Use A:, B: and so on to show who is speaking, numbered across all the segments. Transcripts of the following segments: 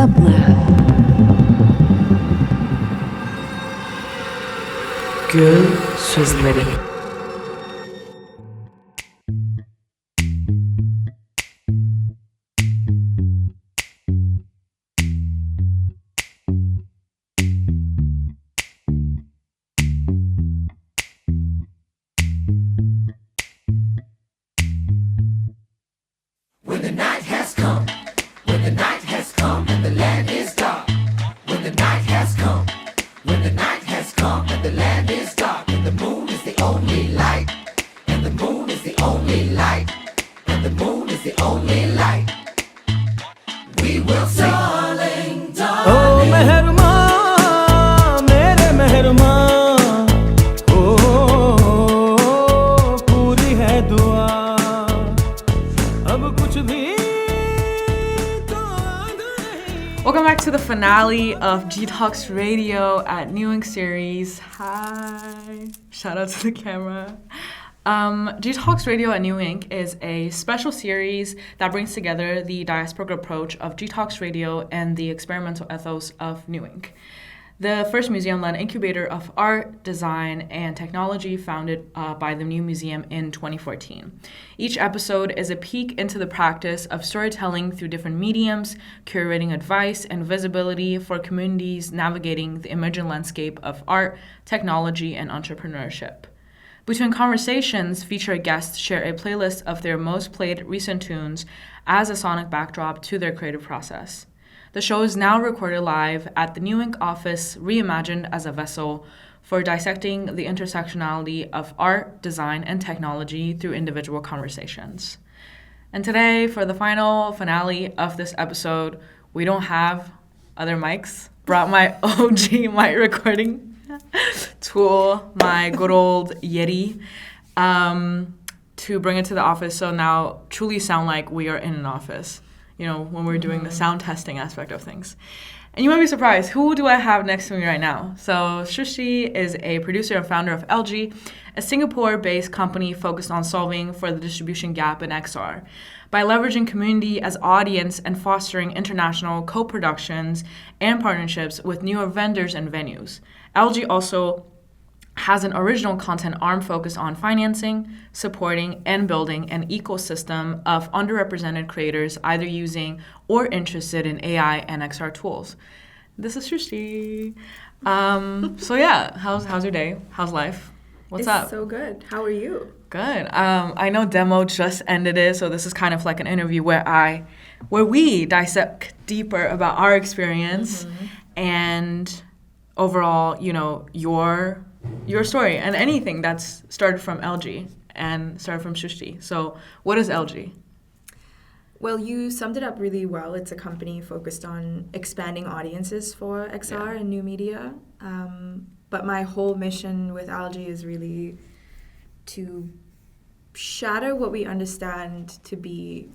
A: Göl sözleri. Welcome back to the finale of gtalks Radio at New Ink series. Hi. Shout out to the camera. gtalks Radio at New Ink is a special series that brings together the diasporic approach of gtalks Radio and the experimental ethos of New Ink, the first museum-led incubator of art, design, and technology founded by the New Museum in 2014. Each episode is a peek into the practice of storytelling through different mediums, curating advice and visibility for communities navigating the emerging landscape of art, technology, and entrepreneurship. Between conversations, featured guests share a playlist of their most played recent tunes as a sonic backdrop to their creative process. The show is now recorded live at the New Ink office, reimagined as a vessel for dissecting the intersectionality of art, design, and technology through individual conversations. And today, for the final finale of this episode, we don't have other mics. Brought my OG mic recording tool, my good old Yeti, to bring it to the office so now truly sound like we are in an office. You know, when we're doing the sound testing aspect of things. And you might be surprised, who do I have next to me right now? So Srushti is a producer and founder of Algae, a Singapore-based company focused on solving for the distribution gap in XR by leveraging community as audience and fostering international co-productions and partnerships with newer vendors and venues. Algae also has an original content arm focused on financing, supporting, and building an ecosystem of underrepresented creators either using or interested in AI and XR tools. This is Srushti. So yeah, how's your day? How's life? What's up?
B: It's so good. How are you?
A: Good. I know demo just ended it, so this is kind of like an interview where we dissect deeper about our experience and overall, you know, your story and anything that's started from Algae and started from Srushti. So what is Algae?
B: Well, you summed it up really well. It's a company focused on expanding audiences for XR and new media. But my whole mission with Algae is really to shatter what we understand to be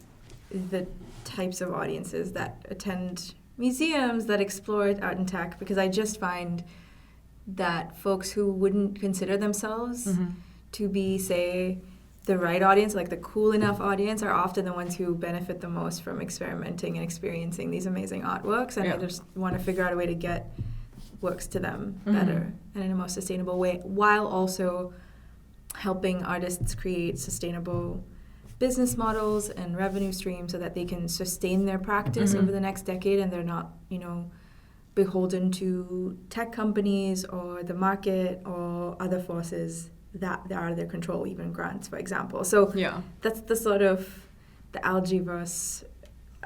B: the types of audiences that attend museums, that explore art and tech, because I just find that folks who wouldn't consider themselves to be, say, the right audience, like the cool enough audience, are often the ones who benefit the most from experimenting and experiencing these amazing artworks. And I just want to figure out a way to get works to them better and in a more sustainable way, while also helping artists create sustainable business models and revenue streams so that they can sustain their practice over the next decade, and they're not, you know, beholden to tech companies or the market or other forces that are out of their control, even grants, for example. So that's the sort of the Algaeverse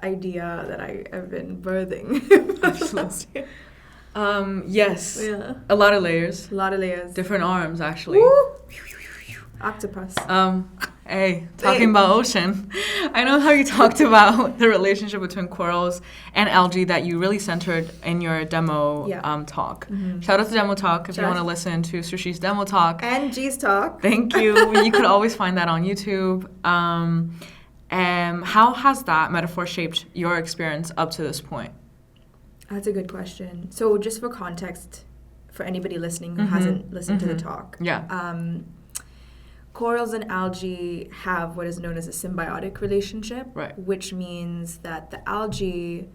B: idea that I have been birthing.
A: Yes. Yeah. A lot of layers.
B: A lot of layers.
A: Different arms, actually.
B: Woo! Octopus.
A: Hey, talking about ocean. I know how you talked about the relationship between corals and algae that you really centered in your demo talk. Shout out to Demo Talk if you want to listen to Srushti's Demo Talk.
B: And G's Talk.
A: Thank you. You could always find that on YouTube. How has that metaphor shaped your experience up to this point?
B: That's a good question. So just for context, for anybody listening who hasn't listened to the talk. Corals and algae have what is known as a symbiotic relationship, which means that the algae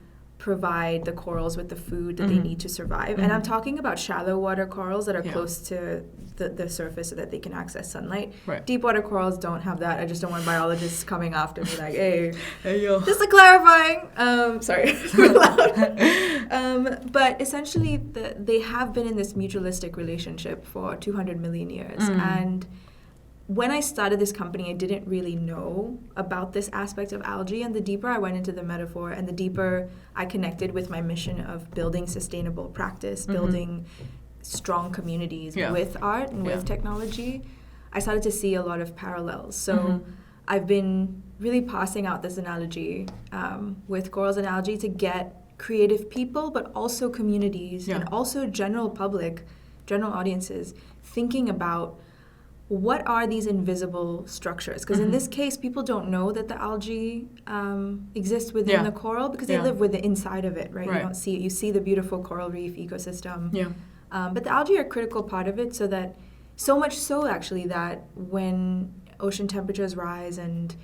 B: provide the corals with the food that they need to survive. And I'm talking about shallow water corals that are close to the surface so that they can access sunlight.
A: Right.
B: Deep water corals don't have that. I just don't want biologists coming after me like, hey
A: yo.
B: Just a clarifying. Sorry, it's really loud. But essentially, they have been in this mutualistic relationship for 200 million years. And when I started this company, I didn't really know about this aspect of algae. And the deeper I went into the metaphor and the deeper I connected with my mission of building sustainable practice, building strong communities with art and with technology, I started to see a lot of parallels. So I've been really passing out this analogy with corals and algae to get creative people, but also communities and also general public, general audiences thinking about what are these invisible structures? Because in this case, people don't know that the algae exists within the coral because they live with the inside of it, right? You don't see it. You see the beautiful coral reef ecosystem. But the algae are a critical part of it, so much so actually that when ocean temperatures rise and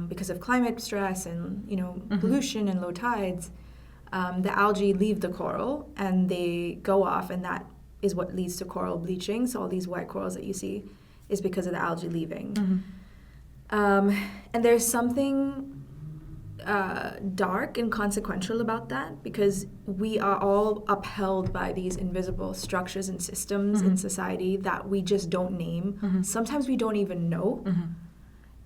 B: because of climate stress and pollution and low tides, the algae leave the coral and they go off, and that is what leads to coral bleaching. So all these white corals that you see is because of the algae leaving. And there's something dark and consequential about that, because we are all upheld by these invisible structures and systems in society that we just don't name. Sometimes we don't even know.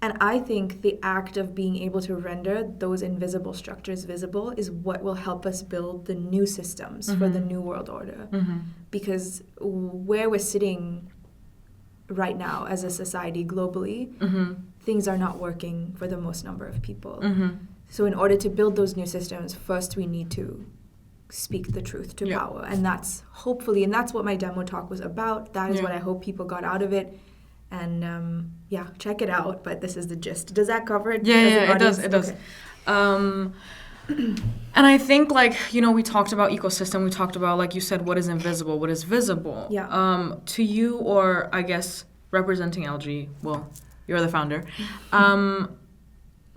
B: And I think the act of being able to render those invisible structures visible is what will help us build the new systems for the new world order. Because where we're sitting right now as a society globally, things are not working for the most number of people. So in order to build those new systems, first we need to speak the truth to power. And that's what my demo talk was about. That is what I hope people got out of it. And check it out. But this is the gist. Does that cover it?
A: It does. It does.
B: Okay.
A: And I think, we talked about ecosystem. We talked about, like you said, what is invisible, what is visible. To you, or I guess representing algae, well, you're the founder.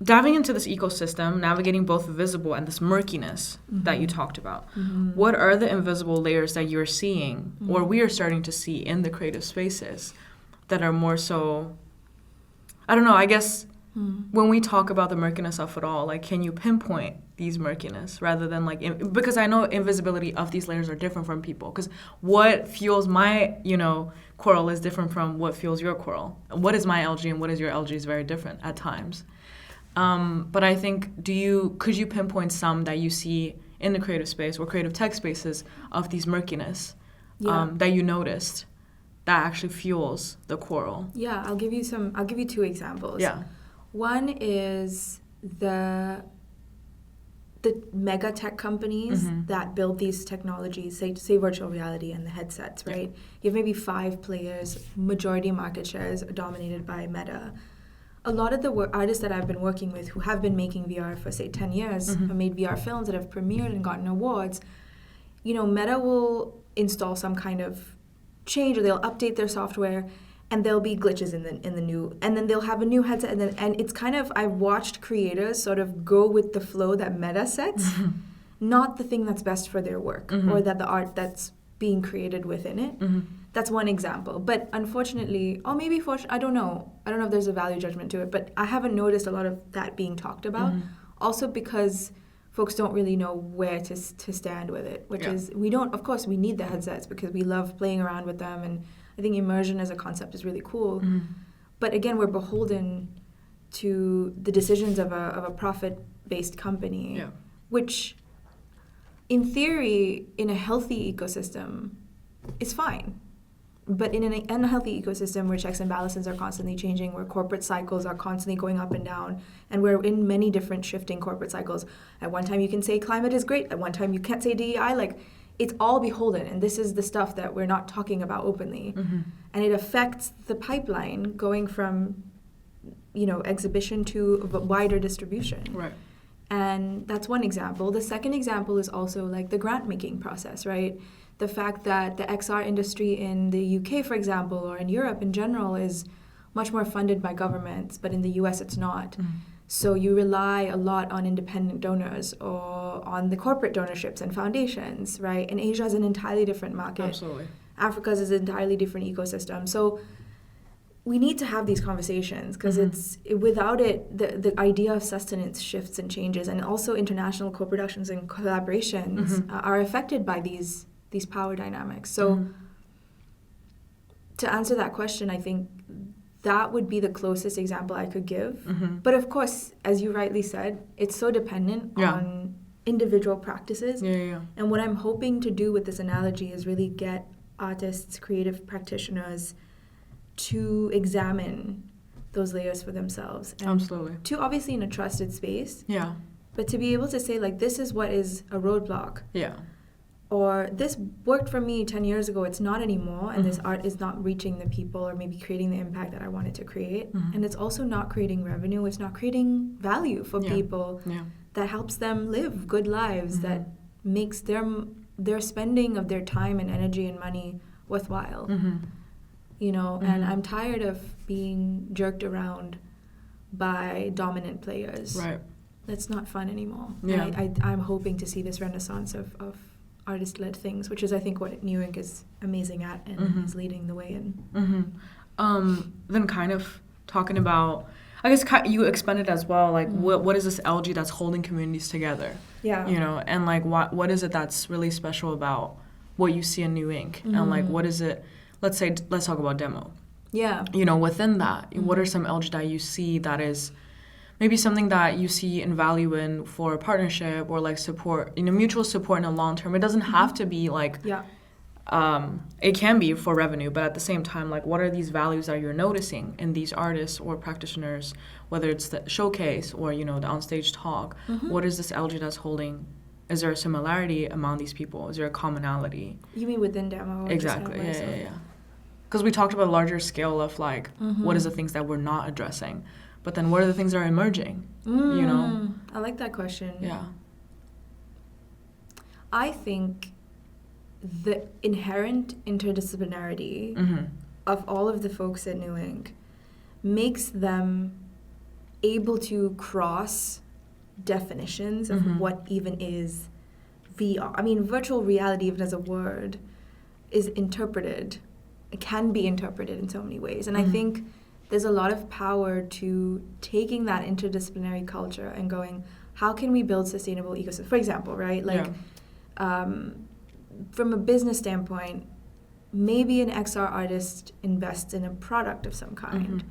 A: Diving into this ecosystem, navigating both visible and this murkiness that you talked about. What are the invisible layers that you're seeing, or we are starting to see in the creative spaces, that are more so, I don't know, I guess when we talk about the murkiness of it all, can you pinpoint these murkiness rather than because I know invisibility of these layers are different from people, because what fuels my, coral is different from what fuels your coral. What is my algae and what is your algae is very different at times. But I think, could you pinpoint some that you see in the creative space or creative tech spaces of these murkiness that you noticed that actually fuels the coral?
B: Yeah, I'll give you two examples.
A: Yeah.
B: One is the mega tech companies that build these technologies, say virtual reality and the headsets, right? You have maybe 5 players, majority market shares dominated by Meta. A lot of the artists that I've been working with who have been making VR for, say, 10 years, have made VR films that have premiered and gotten awards, Meta will install some kind of change, or they'll update their software, and there'll be glitches in the new, and then they'll have a new headset, and it's kind of, I've watched creators sort of go with the flow that Meta sets, not the thing that's best for their work, or that the art that's being created within it. That's one example. But unfortunately, or maybe I don't know if there's a value judgment to it, but I haven't noticed a lot of that being talked about. Also because folks don't really know where to stand with it, which is, of course we need the headsets because we love playing around with them, and I think immersion as a concept is really cool. But again, we're beholden to the decisions of a profit-based company, which in theory, in a healthy ecosystem, is fine. But in an unhealthy ecosystem where checks and balances are constantly changing, where corporate cycles are constantly going up and down, and we're in many different shifting corporate cycles. At one time you can say climate is great, at one time you can't say DEI, it's all beholden, and this is the stuff that we're not talking about openly. And it affects the pipeline going from, exhibition to wider distribution.
A: Right.
B: And that's one example. The second example is also the grant-making process, right? The fact that the XR industry in the UK, for example, or in Europe in general, is much more funded by governments, but in the US it's not. So you rely a lot on independent donors or on the corporate donorships and foundations, right? And Asia is an entirely different market.
A: Absolutely.
B: Africa is an entirely different ecosystem. So we need to have these conversations because without it, the idea of sustenance shifts and changes, and also international co-productions and collaborations are affected by these power dynamics. So to answer that question, I think that would be the closest example I could give. But of course, as you rightly said, it's so dependent on individual practices. And what I'm hoping to do with this analogy is really get artists, creative practitioners to examine those layers for themselves. And
A: Absolutely.
B: to obviously in a trusted space.
A: Yeah.
B: But to be able to say, like, this is what is a roadblock.
A: Yeah.
B: Or this worked for me 10 years ago, it's not anymore, and this art is not reaching the people or maybe creating the impact that I wanted to create. And it's also not creating revenue, it's not creating value for people that helps them live good lives, that makes their spending of their time and energy and money worthwhile. You know, and I'm tired of being jerked around by dominant players.
A: Right.
B: That's not fun anymore.
A: Yeah.
B: I'm hoping to see this renaissance of artist-led things, which is, I think, what New Ink is amazing at and is leading the way in.
A: Then kind of talking about, I guess you expanded as well, like what is this algae that's holding communities together?
B: Yeah.
A: You know, and like what is it that's really special about what you see in New Ink? And like what is it, let's talk about demo.
B: Yeah.
A: You know, within that, what are some algae that you see that is maybe something that you see in value in for a partnership or like support, you know, mutual support in the long term? It doesn't have to be like, it can be for revenue, but at the same time, like what are these values that you're noticing in these artists or practitioners, whether it's the showcase or, you know, the onstage talk? What is this algae that's holding? Is there a similarity among these people? Is there a commonality?
B: You mean within demo? Or
A: Exactly, yeah. Because we talked about a larger scale of like, what is the things that we're not addressing? But then what are the things that are emerging, you know?
B: I like that question.
A: Yeah.
B: I think the inherent interdisciplinarity of all of the folks at New Ink makes them able to cross definitions of what even is VR. I mean, virtual reality, even as a word, is interpreted. It can be interpreted in so many ways. And I think there's a lot of power to taking that interdisciplinary culture and going, how can we build sustainable ecosystems? For example, right? Like, from a business standpoint, maybe an XR artist invests in a product of some kind.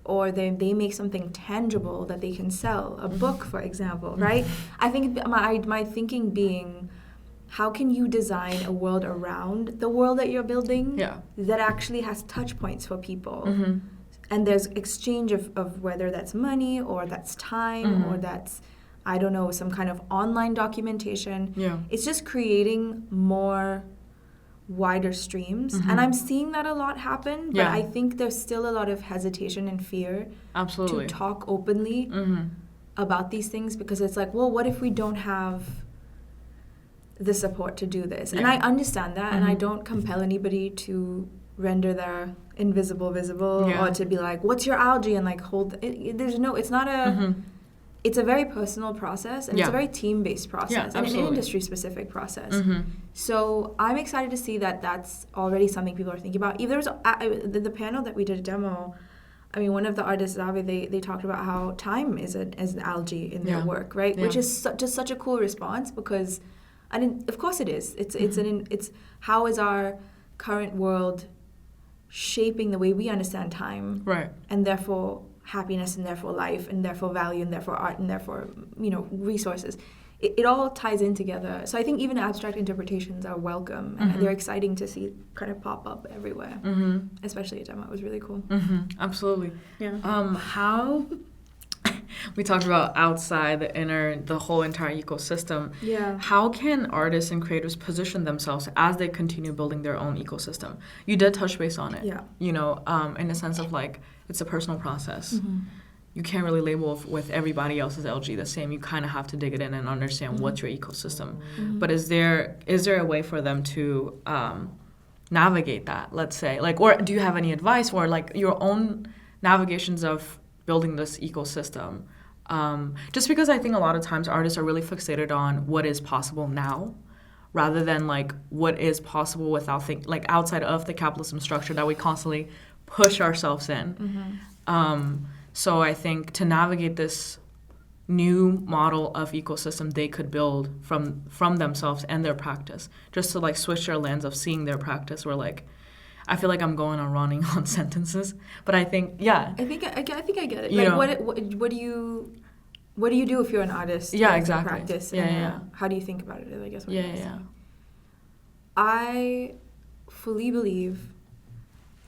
B: Or they make something tangible that they can sell, a book, for example, right? I think my thinking being, how can you design a world around the world that you're building that actually has touch points for people? And there's exchange of whether that's money or that's time or that's, I don't know, some kind of online documentation. It's just creating more wider streams. And I'm seeing that a lot happen, but I think there's still a lot of hesitation and fear to talk openly about these things, because it's like, well, what if we don't have the support to do this? And I understand that, and I don't compel anybody to render their invisible visible or to be like, what's your algae, and like hold it. There's no, it's not a it's a very personal process, and it's a very team-based process and an industry-specific process. So I'm excited to see that that's already something people are thinking about. If there was the panel that we did a demo, I mean, one of the artists, they talked about how time is an algae in their work, right? Which is just such a cool response, because of course it is. It's how is our current world shaping the way we understand time,
A: right?
B: And therefore happiness, and therefore life, and therefore value, and therefore art, and therefore, you know, resources. It all ties in together. So I think even abstract interpretations are welcome, and they're exciting to see kind of pop up everywhere. Especially at demo, it was really cool.
A: Absolutely.
B: Yeah.
A: How we talked about outside, the inner, the whole entire ecosystem.
B: Yeah.
A: How can artists and creators position themselves as they continue building their own ecosystem? You did touch base on it.
B: Yeah.
A: You know, in the sense of like, it's a personal process. You can't really label with everybody else's LG the same. You kind of have to dig it in and understand what's your ecosystem. But is there a way for them to navigate that, let's say? Like, or do you have any advice for like your own navigations of building this ecosystem? Just because I think a lot of times artists are really fixated on what is possible now, rather than like what is possible without like outside of the capitalism structure that we constantly push ourselves in. So I think to navigate this new model of ecosystem they could build from themselves and their practice, just to like switch their lens of seeing their practice, where like I feel like I'm going on running on sentences, but I think I think I get it. Like what do you do if you're an artist?
B: Yeah,
A: exactly.
B: Practice. How do you think about it? I guess.
A: Yeah.
B: I fully believe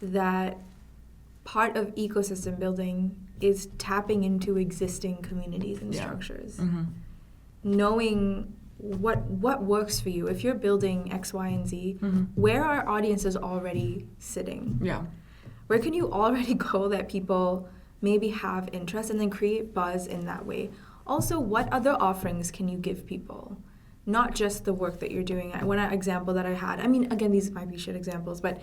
B: that part of ecosystem building is tapping into existing communities and structures, knowing what works for you. If you're building X, Y, and Z, where are audiences already sitting?
A: Yeah.
B: Where can you already go that people maybe have interest, and then create buzz in that way? Also, what other offerings can you give people? Not just the work that you're doing. One example that I had, I mean, again, these might be shit examples, but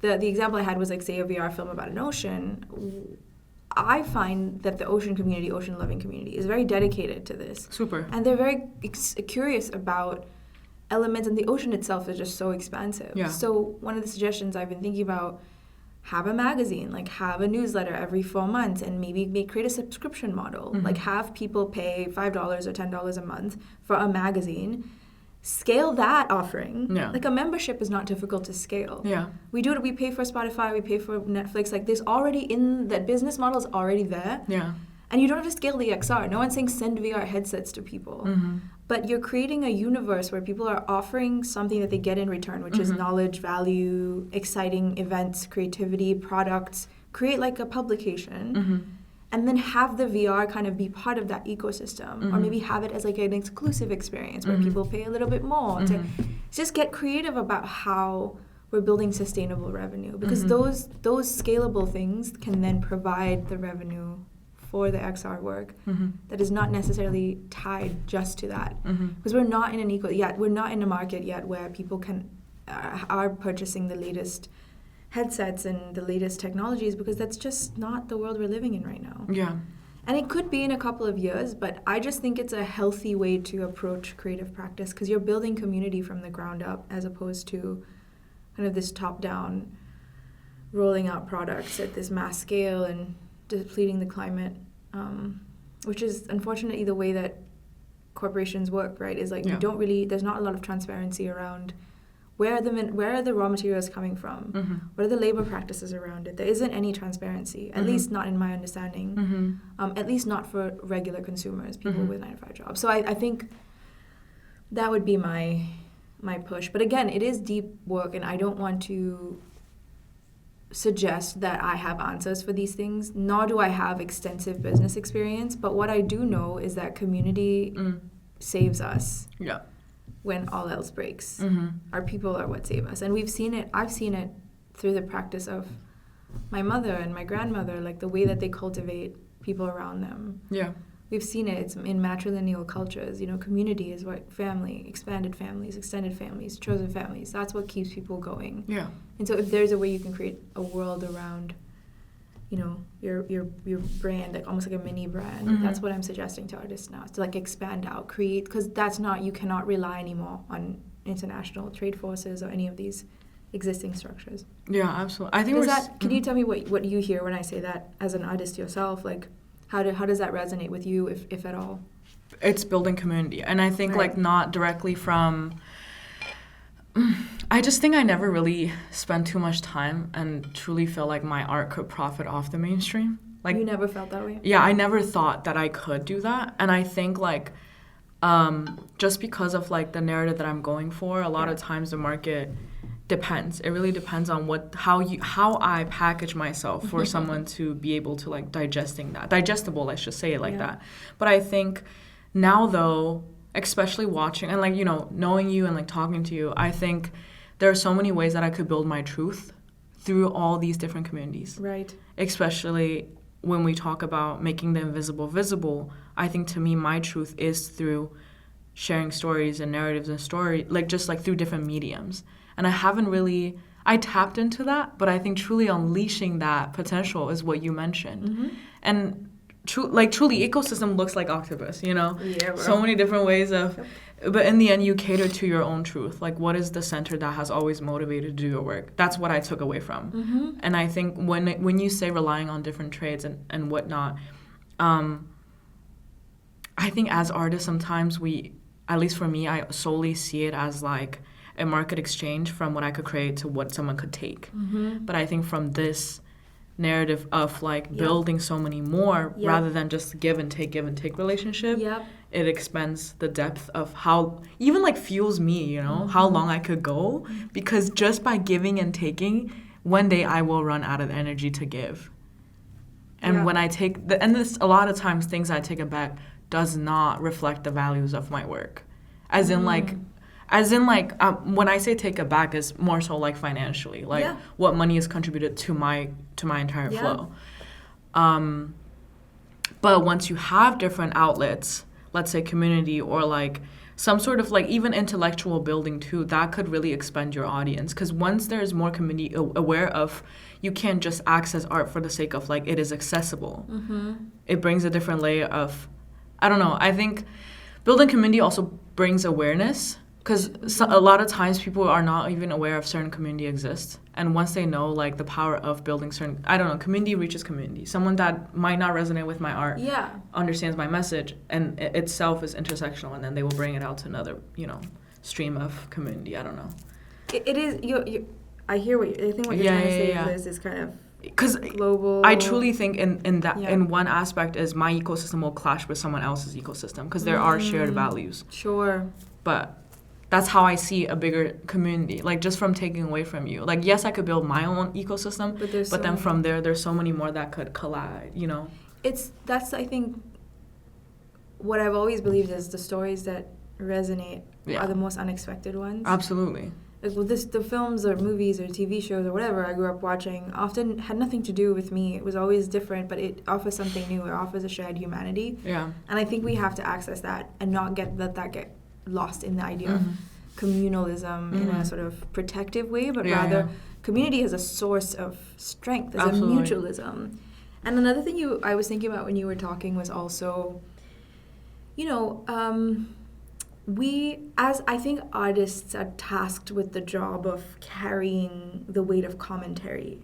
B: the example I had was like, say, a VR film about an ocean. I find that the ocean-loving community is very dedicated to this.
A: Super.
B: And they're very curious about elements, and the ocean itself is just so expansive.
A: Yeah.
B: So one of the suggestions I've been thinking about, have a magazine, like have a newsletter every 4 months, and maybe create a subscription model. Like have people pay $5 or $10 a month for a magazine. Scale that offering.
A: Yeah.
B: Like a membership is not difficult to scale.
A: Yeah.
B: We do it. We pay for Spotify. We pay for Netflix. Like there's already in that business model is already there.
A: Yeah.
B: And you don't have to scale the XR. No one's saying send VR headsets to people. But you're creating a universe where people are offering something that they get in return, which is knowledge, value, exciting events, creativity, products. Create like a publication. And then have the VR kind of be part of that ecosystem. Or maybe have it as like an exclusive experience where people pay a little bit more. To just get creative about how we're building sustainable revenue. Because those scalable things can then provide the revenue for the XR work that is not necessarily tied just to that. Because we're not in we're not in a market yet where people are purchasing the latest headsets and the latest technologies, because that's just not the world we're living in right now.
A: Yeah.
B: And it could be in a couple of years, but I just think it's a healthy way to approach creative practice, because you're building community from the ground up as opposed to kind of this top-down rolling out products at this mass scale and depleting the climate, which is unfortunately the way that corporations work, right? Is like there's not a lot of transparency around where are the raw materials coming from? What are the labor practices around it? There isn't any transparency, at least not in my understanding, at least not for regular consumers, people with 9-to-5 jobs. So I think that would be my push. But again, it is deep work, and I don't want to suggest that I have answers for these things, nor do I have extensive business experience. But what I do know is that community saves us.
A: Yeah.
B: When all else breaks. Our people are what save us. And I've seen it through the practice of my mother and my grandmother, like the way that they cultivate people around them.
A: Yeah.
B: We've seen it. It's in matrilineal cultures. Community is what family, expanded families, extended families, chosen families. That's what keeps people going.
A: Yeah.
B: And so if there's a way you can create a world around, your brand, like almost like a mini brand, that's what I'm suggesting to artists now, to like expand out, create, because you cannot rely anymore on international trade forces or any of these existing structures.
A: Yeah, absolutely. I think
B: can you tell me what you hear when I say that as an artist yourself? Like, how does that resonate with you, if at all?
A: It's building community. And I think like not directly from... I just think I never really spent too much time and truly feel like my art could profit off the mainstream. Like,
B: you never felt that way?
A: Yeah, I never thought that I could do that. And I think like just because of like the narrative that I'm going for, a lot of times the market depends. It really depends on how I package myself for someone to be able to like digestible, let's just say it like that. But I think now though, especially watching and like, knowing you and like talking to you, I think there are so many ways that I could build my truth through all these different communities.
B: Right.
A: Especially when we talk about making the invisible visible, I think to me my truth is through sharing stories and narratives and through different mediums. And I tapped into that, but I think truly unleashing that potential is what you mentioned. And truly ecosystem looks like octopus, you know?
B: Yeah, bro.
A: So many different ways of, but in the end, you cater to your own truth. Like, what is the center that has always motivated to do your work? That's what I took away from.
B: Mm-hmm.
A: And I think when you say relying on different trades and whatnot, I think as artists, sometimes at least for me, I solely see it as like a market exchange from what I could create to what someone could take.
B: Mm-hmm.
A: But I think from this narrative of like building so many more rather than just give and take relationship, it expands the depth of how even like fuels me, you know, how long I could go, because just by giving and taking, one day I will run out of energy to give. And when I take and this a lot of times things I take it back does not reflect the values of my work, as in like when I say take it back is more so like financially, like what money is contributed to my entire flow. But once you have different outlets, let's say community or like some sort of like even intellectual building too, that could really expand your audience, because once there's more community aware of, you can't just access art for the sake of like it is accessible. It brings a different layer of, I don't know, I think building community also brings awareness, because a lot of times people are not even aware of certain community exists. And once they know like the power of building certain, I don't know, community reaches community. Someone that might not resonate with my art understands my message, and it itself is intersectional, and then they will bring it out to another, you know, stream of community. I don't know.
B: It is, I hear what I think what you're trying to say is kind of,
A: because
B: global.
A: I truly think in that in one aspect is my ecosystem will clash with someone else's ecosystem, because there are shared values.
B: Sure.
A: But that's how I see a bigger community, like just from taking away from you. Like, yes, I could build my own ecosystem, but then from there's so many more that could collide, you know?
B: That's, I think, what I've always believed is the stories that resonate are the most unexpected ones.
A: Absolutely.
B: Like, the films or movies or TV shows or whatever I grew up watching often had nothing to do with me. It was always different, but it offers something new. It offers a shared humanity. Yeah. And I think we have to access that and not let that get lost in the idea of communalism in a sort of protective way, but rather community as a source of strength, as a mutualism. And another thing I was thinking about when you were talking was also, you know, we, as I think artists are tasked with the job of carrying the weight of commentary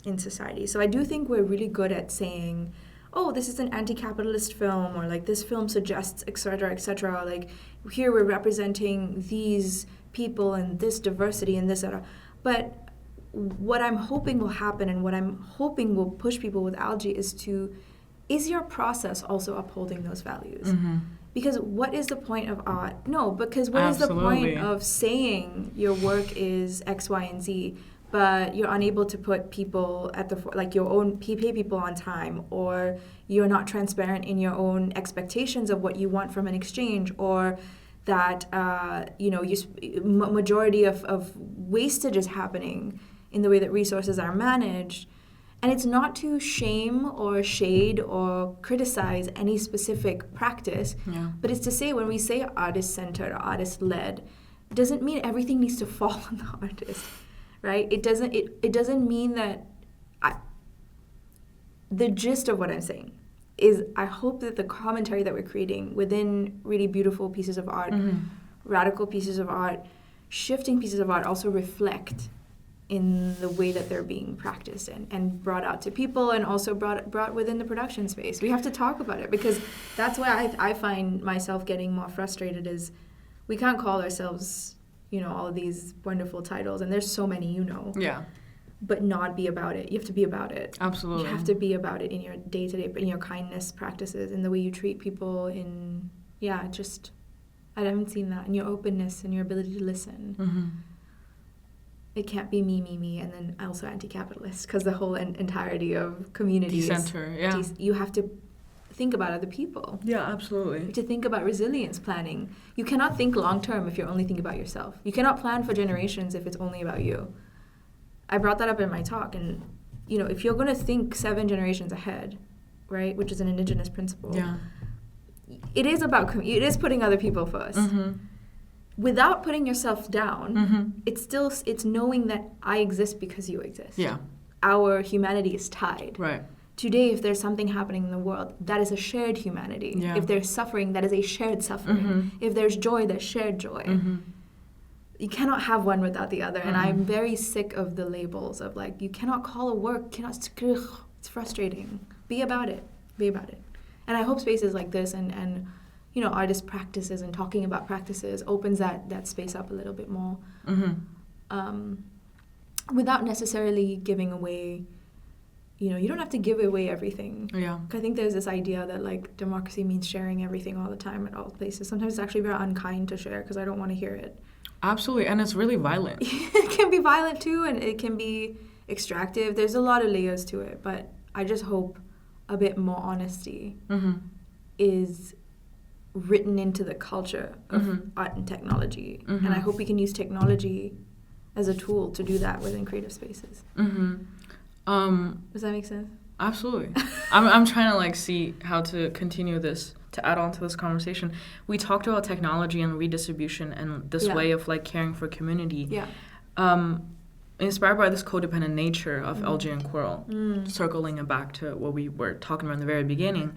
B: in society. So I do think we're really good at saying, oh, this is an anti-capitalist film, or like this film suggests, etc., etc. Like here we're representing these people and this diversity and this, etc. But what I'm hoping will happen and what I'm hoping will push people with Algae is your process also upholding those values? Because what is the point of art? No, because what is the point of saying your work is X, Y, and Z, but you're unable to put people at like your own, pay people on time, or you're not transparent in your own expectations of what you want from an exchange, or that, you know, majority of wastage is happening in the way that resources are managed. And it's not to shame or shade or criticize any specific practice, but it's to say when we say artist-centered or artist-led, it doesn't mean everything needs to fall on the artist. Right? It doesn't mean that the gist of what I'm saying is I hope that the commentary that we're creating within really beautiful pieces of art, radical pieces of art, shifting pieces of art also reflect in the way that they're being practiced and brought out to people, and also brought within the production space. We have to talk about it, because that's why I find myself getting more frustrated is we can't call ourselves, you know, all of these wonderful titles, and there's so many, you know. Yeah. But not be about it. You have to be about it. Absolutely. You have to be about it in your day-to-day, in your kindness practices, in the way you treat people, in, just, I haven't seen that, in your openness and your ability to listen. It can't be me, and then also anti-capitalist, because the whole entirety of community
A: Decenter,
B: you have to think about other people.
A: Yeah, absolutely. You
B: have to think about resilience planning. You cannot think long-term if you're only thinking about yourself. You cannot plan for generations if it's only about you. I brought that up in my talk, and, you know, if you're going to think 7 generations ahead, right, which is an indigenous principle, it is putting other people first. Without putting yourself down, it's knowing that I exist because you exist. Yeah. Our humanity is tied today, if there's something happening in the world, that is a shared humanity.
A: Yeah.
B: If there's suffering, that is a shared suffering. If there's joy, there's shared joy. You cannot have one without the other. And I'm very sick of the labels of like, you cannot call a work, it's frustrating. Be about it. Be about it. And I hope spaces like this and you know, artist practices and talking about practices opens that space up a little bit more. Without necessarily giving away, you know, you don't have to give away everything.
A: Yeah.
B: I think there's this idea that like democracy means sharing everything all the time at all places. Sometimes it's actually very unkind to share because I don't want to hear it.
A: Absolutely, and it's really violent.
B: It can be violent too, and it can be extractive. There's a lot of layers to it, but I just hope a bit more honesty is written into the culture of art and technology. And I hope we can use technology as a tool to do that within creative spaces. Does that make sense?
A: Absolutely. I'm trying to like see how to continue this, to add on to this conversation. We talked about technology and redistribution and this way of like caring for community. Inspired by this codependent nature of Algae and Coral, circling it back to what we were talking about in the very beginning,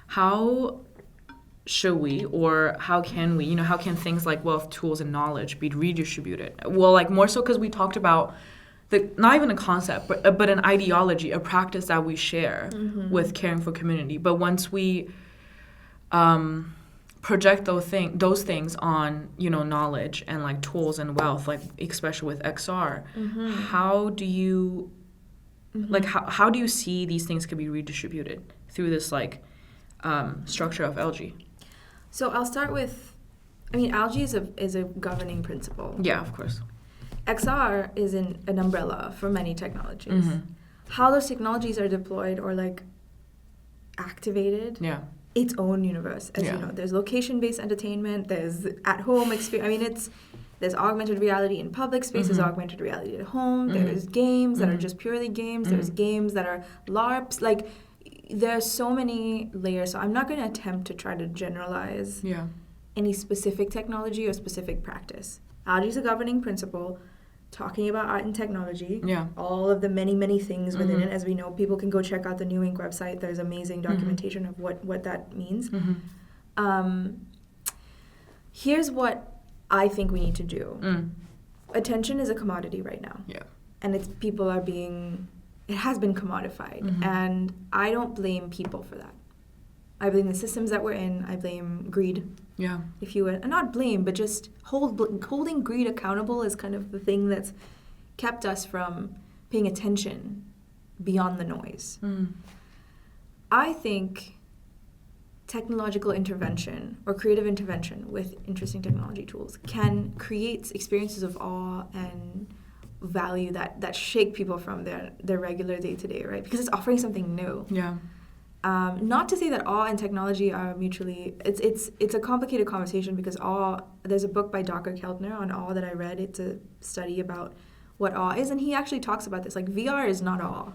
A: how should we, or how can we, you know, how can things like wealth, tools, and knowledge be redistributed? Well, like more so because we talked about not even a concept, but an ideology, a practice that we share with caring for community. But once we project those things on, you know, knowledge and like tools and wealth, like especially with XR, how do you like how do you see these things could be redistributed through this like structure of Algae?
B: So I'll start with, I mean, Algae is a governing principle.
A: Yeah, of course.
B: XR is an umbrella for many technologies. How those technologies are deployed or like activated, its own universe. As you know, there's location-based entertainment, there's at-home experience. I mean, there's augmented reality in public spaces, augmented reality at home. There's games that are just purely games. There's games that are LARPs. Like, there's so many layers. So I'm not going to attempt to try to generalize any specific technology or specific practice. Algae is a governing principle. Talking about art and technology, all of the many, many things within it. As we know, people can go check out the New Ink website. There's amazing documentation of what that means. Here's what I think we need to do. Attention is a commodity right now. And it has been commodified. And I don't blame people for that. I blame the systems that we're in. I blame greed. If you would, and not blame, but just holding greed accountable is kind of the thing that's kept us from paying attention beyond the noise. I think technological intervention or creative intervention with interesting technology tools can create experiences of awe and value that shake people from their regular day-to-day, right? Because it's offering something new. Not to say that awe and technology are mutually, it's a complicated conversation because awe, there's a book by Dr. Keltner on awe that I read. It's a study about what awe is, and he actually talks about this. Like, VR is not awe.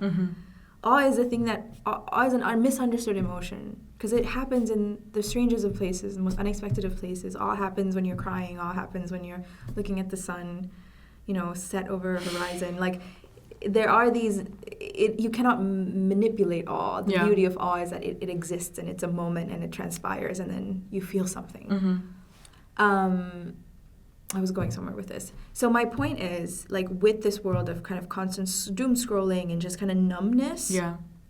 B: Awe is a thing awe is a misunderstood emotion because it happens in the strangest of places, the most unexpected of places. Awe happens when you're crying. Awe happens when you're looking at the sun, you know, set over a horizon. Like, there are these, you cannot manipulate awe. The beauty of awe is that it exists and it's a moment and it transpires and then you feel something. I was going somewhere with this. So my point is, like, with this world of kind of constant doom scrolling and just kind of numbness,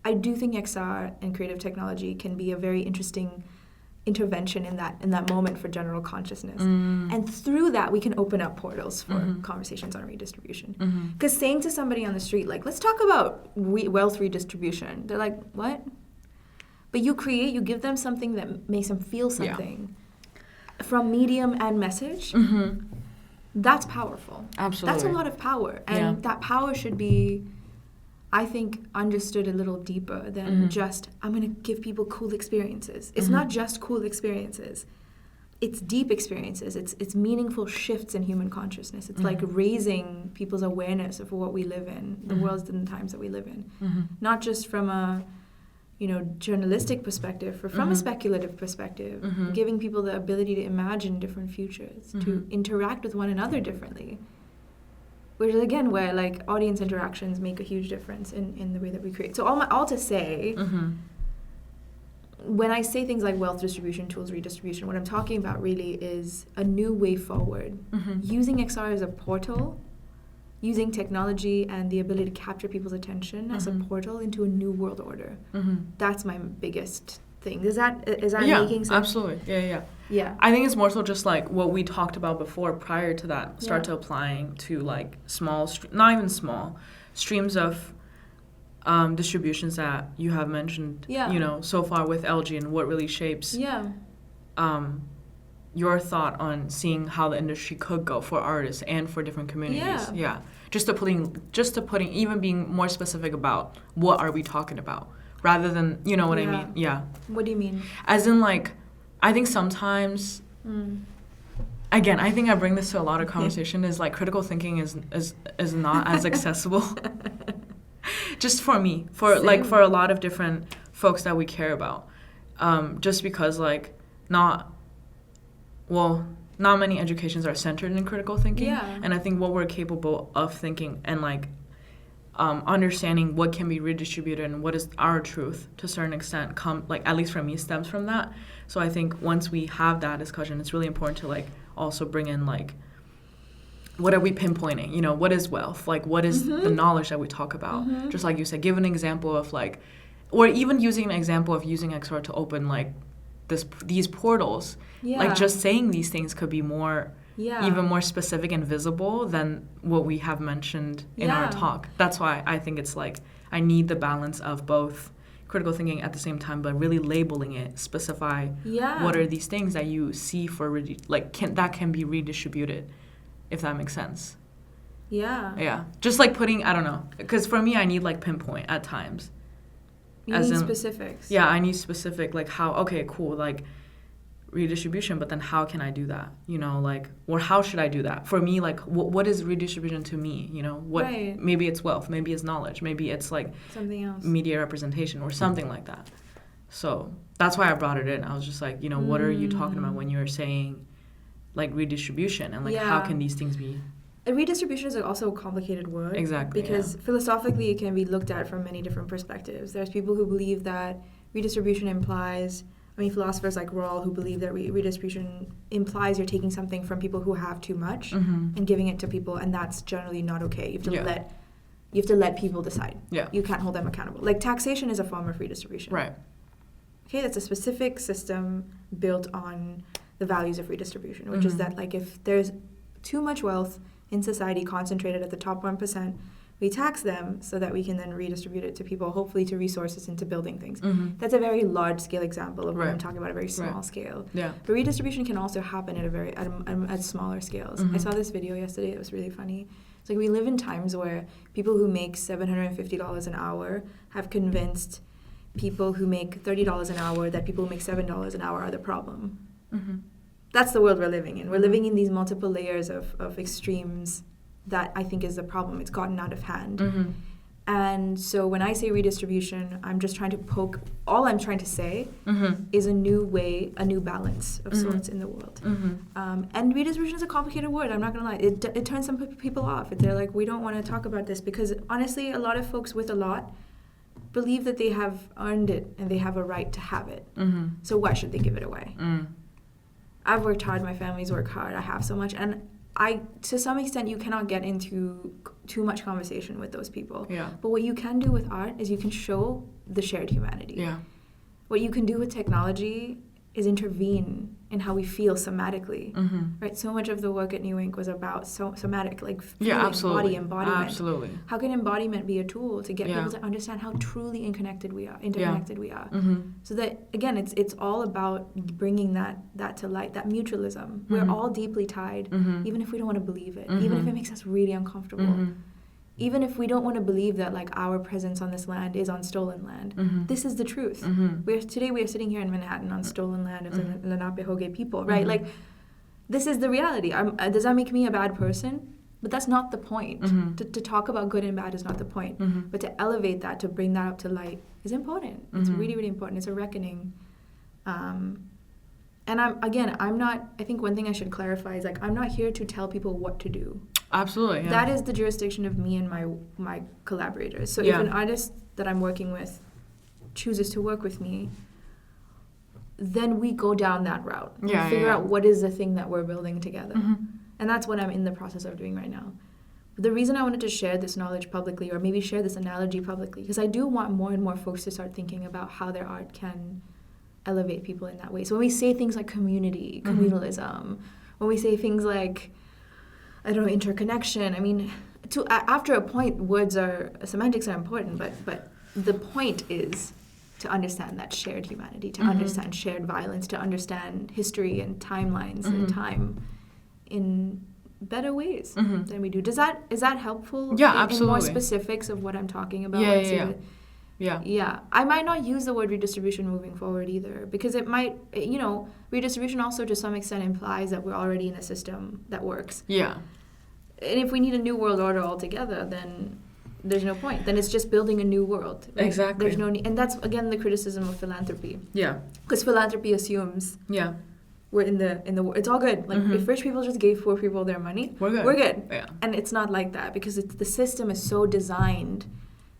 B: I do think XR and creative technology can be a very interesting intervention in that moment for general consciousness. And through that, we can open up portals for conversations on redistribution. Because saying to somebody on the street, like, let's talk about wealth redistribution, they're like, what? But you give them something that makes them feel something from medium and message. That's powerful.
A: Absolutely.
B: That's a lot of power. And that power should be, I think, understood a little deeper than just, I'm going to give people cool experiences. It's not just cool experiences. It's deep experiences. It's meaningful shifts in human consciousness. It's like raising people's awareness of what we live in, the worlds and the times that we live in. Not just from a, journalistic perspective, or from a speculative perspective, giving people the ability to imagine different futures, to interact with one another differently. which is again where like audience interactions make a huge difference in the way that we create. So all to say, when I say things like wealth distribution, tools redistribution, what I'm talking about really is a new way forward. Using XR as a portal, using technology and the ability to capture people's attention as a portal into a new world order. That's my biggest thing. Is that making sense?
A: Absolutely. Yeah. I think it's more so just like what we talked about before prior to that, start to applying to like small, not even small, streams of distributions that you have mentioned, you know, so far with Algae and what really shapes your thought on seeing how the industry could go for artists and for different communities. Just to putting even being more specific about what are we talking about rather than, you know what I mean?
B: What do you mean?
A: As in like, I think sometimes again, I think I bring this to a lot of conversation is like critical thinking is not as accessible. Just for me, for a lot of different folks that we care about, just because like not many educations are centered in critical thinking, and I think what we're capable of thinking and like understanding what can be redistributed and what is our truth to a certain extent, like at least for me, stems from that. So I think once we have that discussion, it's really important to like also bring in like, what are we pinpointing? You know, what is wealth? Like, what is the knowledge that we talk about? Just like you said, give an example of like, or even using an example of using XR to open like these portals. Like just saying these things could be more, even more specific and visible than what we have mentioned in our talk. That's why I think it's like, I need the balance of both critical thinking at the same time, but really labeling it, specify what are these things that you see for, that can be redistributed. If that makes sense. Yeah. Just like putting, I don't know. Because for me, I need like pinpoint at times.
B: You need specifics.
A: Yeah, I need specific, like how, okay, cool, like redistribution, but then how can I do that? You know, like, or how should I do that? For me, like, what is redistribution to me? You know, maybe it's wealth, maybe it's knowledge, maybe it's like
B: something else,
A: media representation or something like that. So that's why I brought it in. I was just like, you know, what are you talking about when you're saying like redistribution and like how can these things be?
B: And redistribution is also a complicated word.
A: Exactly.
B: Because philosophically it can be looked at from many different perspectives. There's people who believe that redistribution implies, philosophers like Rawls who believe that redistribution implies you're taking something from people who have too much and giving it to people, and that's generally not okay. You have to let people decide. You can't hold them accountable. Like taxation is a form of redistribution.
A: Right.
B: Okay, that's a specific system built on the values of redistribution, which is that like if there's too much wealth in society concentrated at the top 1%, we tax them so that we can then redistribute it to people, hopefully to resources and to building things. That's a very large scale example of what I'm talking about, a very small scale. But redistribution can also happen at smaller scales. I saw this video yesterday, it was really funny. It's like we live in times where people who make $750 an hour have convinced people who make $30 an hour that people who make $7 an hour are the problem. That's the world we're living in. We're living in these multiple layers of extremes that I think is the problem. It's gotten out of hand. And so when I say redistribution, I'm just trying to all I'm trying to say is a new way, a new balance of sorts in the world. And redistribution is a complicated word, I'm not going to lie. It turns some people off. They're like, we don't want to talk about this because honestly, a lot of folks with a lot believe that they have earned it and they have a right to have it. So why should they give it away? I've worked hard, my family's worked hard, I have so much, and to some extent you cannot get into too much conversation with those people. But what you can do with art is you can show the shared humanity. What you can do with technology is intervene in how we feel somatically, right? So much of the work at New Ink was about somatic, like feeling, body embodiment. How can embodiment be a tool to get people to understand how truly interconnected we are? So that again, it's all about bringing that to light, that mutualism. We're all deeply tied, even if we don't want to believe it, even if it makes us really uncomfortable. Even if we don't want to believe that like our presence on this land is on stolen land, this is the truth. Today we are sitting here in Manhattan on stolen land of the Lenape people, right? Like, this is the reality. Does that make me a bad person? But that's not the point. To talk about good and bad is not the point. But to elevate that, to bring that up to light is important. It's really, really important. It's a reckoning. And And I'm not, I think one thing I should clarify is like, I'm not here to tell people what to do.
A: Absolutely. Yeah.
B: That is the jurisdiction of me and my collaborators. So if an artist that I'm working with chooses to work with me, then we go down that route and figure out what is the thing that we're building together. And that's what I'm in the process of doing right now. The reason I wanted to share this knowledge publicly, or maybe share this analogy publicly, because I do want more and more folks to start thinking about how their art can elevate people in that way. So when we say things like community, communalism, when we say things like, I don't know, interconnection, I mean, after a point, semantics are important, but the point is to understand that shared humanity, to understand shared violence, to understand history and timelines and time in better ways than we do. Is that helpful?
A: Yeah, absolutely.
B: In more specifics of what I'm talking about? Yeah. I might not use the word redistribution moving forward either, because it might, redistribution also to some extent implies that we're already in a system that works. Yeah. And if we need a new world order altogether, then there's no point. Then it's just building a new world. Right?
A: Exactly.
B: There's no need. And that's, again, the criticism of philanthropy. Yeah. Because philanthropy assumes we're in the it's all good. Like, if rich people just gave poor people their money, we're good. Yeah. And it's not like that, because the system is so designed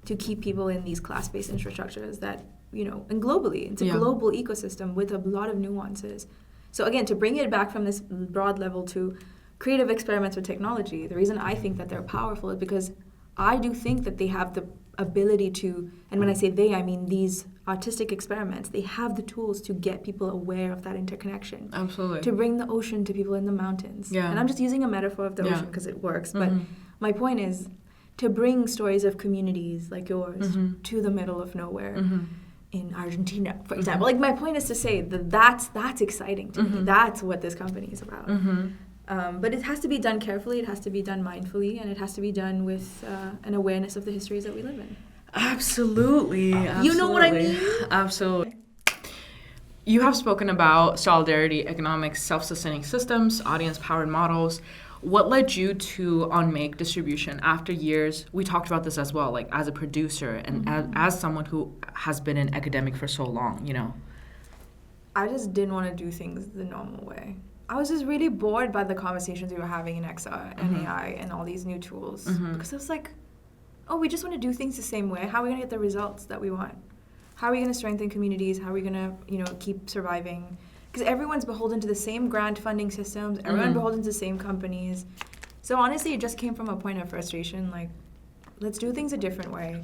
B: to keep people in these class-based infrastructures that, and globally, it's a global ecosystem with a lot of nuances. So again, to bring it back from this broad level to creative experiments with technology, the reason I think that they're powerful is because I do think that they have the ability to, and when I say they, I mean these artistic experiments, they have the tools to get people aware of that interconnection. Absolutely. To bring the ocean to people in the mountains. Yeah. And I'm just using a metaphor of the ocean because it works, but my point is to bring stories of communities like yours to the middle of nowhere in Argentina, for example. Like, my point is to say that that's exciting to me. That's what this company is about. But it has to be done carefully, it has to be done mindfully, and it has to be done with an awareness of the histories that we live in.
A: Absolutely.
B: You know what I mean?
A: Absolutely. You have spoken about solidarity, economics, self-sustaining systems, audience-powered models. What led you to unmake distribution after years? We talked about this as well, like as a producer and as someone who has been an academic for so long,
B: I just didn't want to do things the normal way. I was just really bored by the conversations we were having in XR and AI and all these new tools. Because I was like, we just want to do things the same way. How are we going to get the results that we want? How are we going to strengthen communities? How are we going to, keep surviving? Because everyone's beholden to the same grant funding systems. Everyone's beholden to the same companies. So honestly, it just came from a point of frustration. Like, let's do things a different way.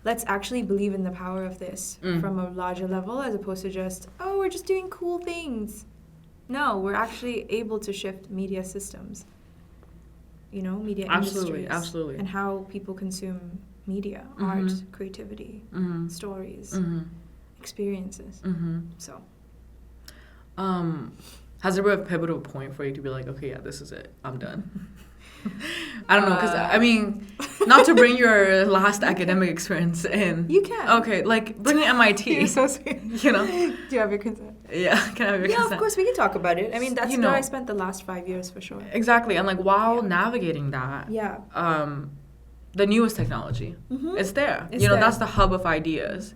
B: Let's actually believe in the power of this from a larger level, as opposed to just, we're just doing cool things. No, we're actually able to shift media systems, media industries. Absolutely. And how people consume media, art, creativity, stories, experiences. So.
A: Has there been a pivotal point for you to be like, okay, this is it, I'm done? I don't know, because, not to bring your last academic experience in.
B: You can.
A: Okay, like, bringing MIT.
B: You're so sweet. Do you have your consent?
A: Yeah, can I have your consent?
B: Yeah, of course, we can talk about it. I mean, that's where I spent the last 5 years, for sure.
A: Exactly, and, like, while navigating that, the newest technology, it's there. It's there. That's the hub of ideas.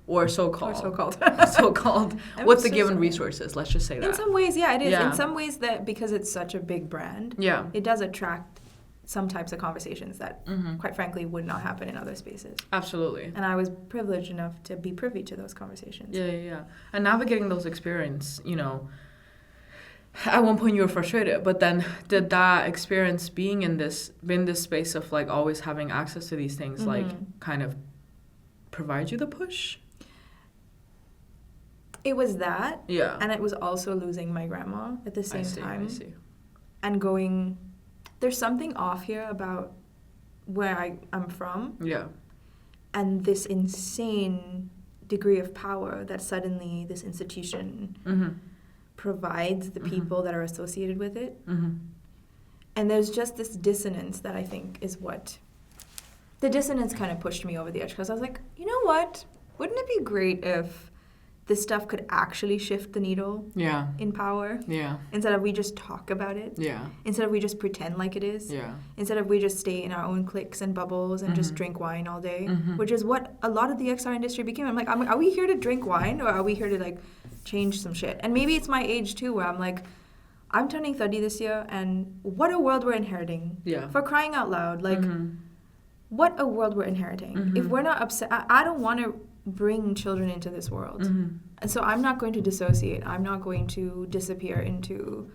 A: Or so-called. So-called. With the given resources, let's just say that.
B: In some ways, it is. Yeah. In some ways, that because it's such a big brand, it does attract some types of conversations that, quite frankly, would not happen in other spaces.
A: Absolutely.
B: And I was privileged enough to be privy to those conversations.
A: Yeah. And navigating those experiences, at one point you were frustrated, but then did that experience being in this space of, like, always having access to these things, like, kind of provide you the push?
B: It was that. Yeah. And it was also losing my grandma at the same time. I see. And going, there's something off here about where I'm from. Yeah. And this insane degree of power that suddenly this institution provides the people that are associated with it. And there's just this dissonance that I think is what... The dissonance kind of pushed me over the edge, because I was like, you know what? Wouldn't it be great if this stuff could actually shift the needle in power.
A: Yeah.
B: Instead of we just talk about it.
A: Yeah.
B: Instead of we just pretend like it is.
A: Yeah.
B: Instead of we just stay in our own cliques and bubbles and just drink wine all day, which is what a lot of the XR industry became. I'm like, are we here to drink wine or are we here to like change some shit? And maybe it's my age too, where I'm like, I'm turning 30 this year, and what a world we're inheriting.
A: Yeah.
B: For crying out loud, like, what a world we're inheriting. If we're not upset, I don't want to bring children into this world. And so I'm not going to dissociate. I'm not going to disappear into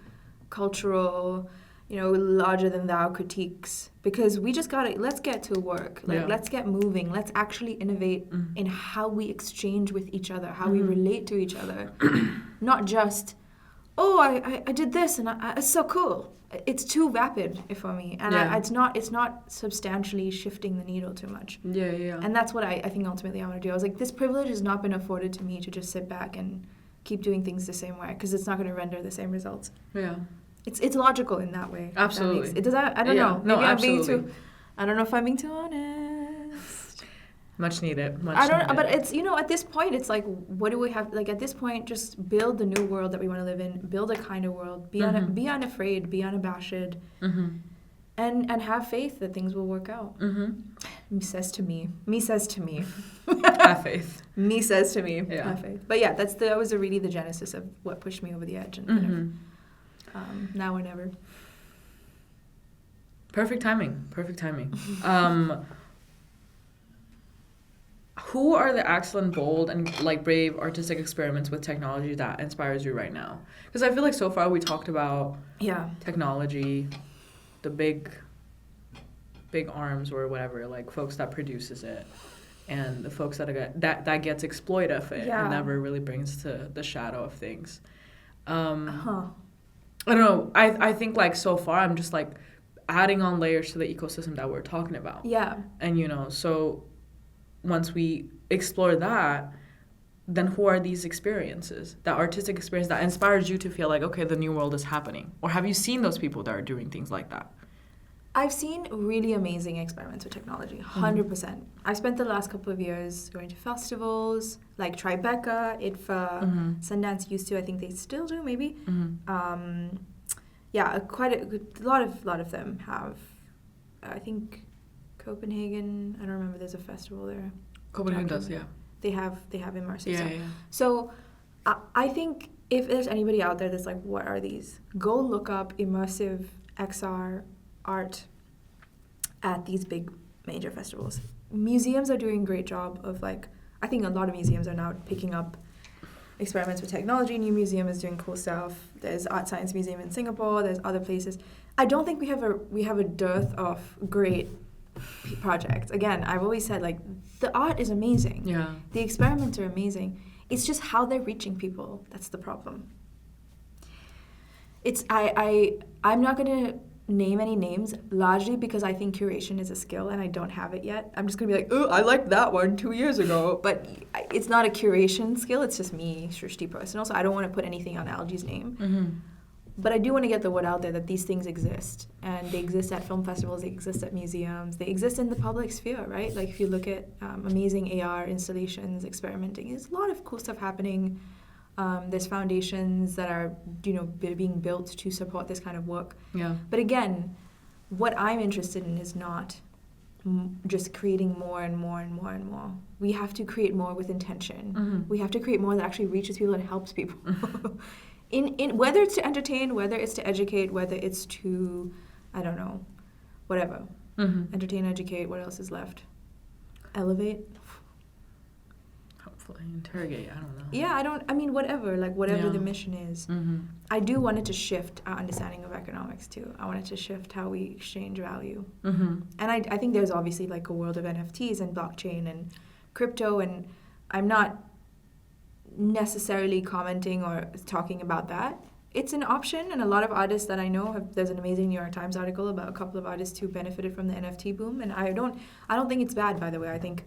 B: cultural, larger than thou critiques, because we just gotta, let's get to work. Let's get moving. Let's actually innovate in how we exchange with each other, how we relate to each other. Not just, I did this and it's so cool. It's too vapid for me, and it's not substantially shifting the needle too much.
A: Yeah.
B: And that's what I think ultimately I want to do. I was like, this privilege has not been afforded to me to just sit back and keep doing things the same way, because it's not going to render the same results.
A: Yeah.
B: It's logical in that way.
A: Absolutely.
B: I don't know. Maybe
A: No,
B: I'm
A: absolutely.
B: being too. I don't know if I'm being too honest.
A: Much needed.
B: I don't know, but it's, at this point, it's like, what do we have? Like, at this point, just build the new world that we want to live in. Build a kind of world. Be unafraid. Be unabashed. And have faith that things will work out. Me says to me.
A: Have faith.
B: Me says to me.
A: Yeah.
B: Have faith. But yeah, that was really the genesis of what pushed me over the edge. And kind of, now or never.
A: Perfect timing. Who are the excellent, bold, and brave artistic experiments with technology that inspires you right now? Because I feel like so far we talked about technology, the big arms or whatever, like folks that produces it, and the folks that gets exploitive and never really brings to the shadow of things. I don't know. I think so far I'm just adding on layers to the ecosystem that we're talking about.
B: Yeah.
A: And so once we explore that, then who are these experiences, that artistic experience that inspires you to feel like, okay, the new world is happening? Or have you seen those people that are doing things like that?
B: I've seen really amazing experiments with technology, 100%. I've spent the last couple of years going to festivals like Tribeca, IDFA, Sundance used to, I think they still do, maybe. Quite a lot of them have. I think Copenhagen, I don't remember, there's a festival there.
A: Copenhagen does, yeah.
B: They have immersive
A: stuff.
B: Yeah. So I think if there's anybody out there that's like, what are these? Go look up immersive XR art at these big major festivals. Museums are doing a great job of I think a lot of museums are now picking up experiments with technology. New Museum is doing cool stuff. There's Art Science Museum in Singapore. There's other places. I don't think we have a dearth of great projects. Again, I've always said the art is amazing.
A: Yeah.
B: The experiments are amazing. It's just how they're reaching people that's the problem. I'm not gonna name any names, largely because I think curation is a skill and I don't have it yet. I'm just gonna be like, oh, I liked that one 2 years ago, but it's not a curation skill. It's just me, Srushti personal. So I don't want to put anything on Algae's name. But I do want to get the word out there that these things exist, and they exist at film festivals, they exist at museums, they exist in the public sphere, right? If you look at amazing AR installations, experimenting, there's a lot of cool stuff happening. There's foundations that are, being built to support this kind of work. Yeah. But again, what I'm interested in is not just creating more and more and more and more. We have to create more with intention. We have to create more that actually reaches people and helps people. In whether it's to entertain, whether it's to educate, whether it's to, I don't know, whatever. Entertain, educate, what else is left? Elevate?
A: Hopefully. Interrogate, I don't know.
B: Yeah, whatever, whatever the mission is. I do want it to shift our understanding of economics too. I want it to shift how we exchange value. And I think there's obviously a world of NFTs and blockchain and crypto, and I'm not necessarily commenting or talking about that. It's an option, and a lot of artists that I know there's an amazing New York Times article about a couple of artists who benefited from the NFT boom, and I don't think it's bad, by the way. I think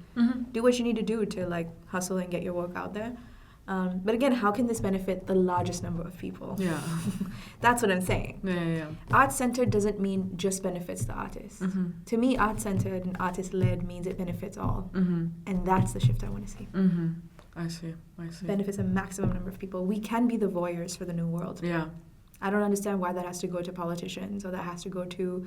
B: do what you need to do to hustle and get your work out there. But again, how can this benefit the largest number of people? Yeah. That's what I'm saying. Yeah. Art-centered doesn't mean just benefits the artist. To me, art-centered and artist-led means it benefits all. And that's the shift I want to see.
A: I see.
B: benefits a maximum number of people. We can be the voyeurs for the new world.
A: Yeah.
B: I don't understand why that has to go to politicians or that has to go to,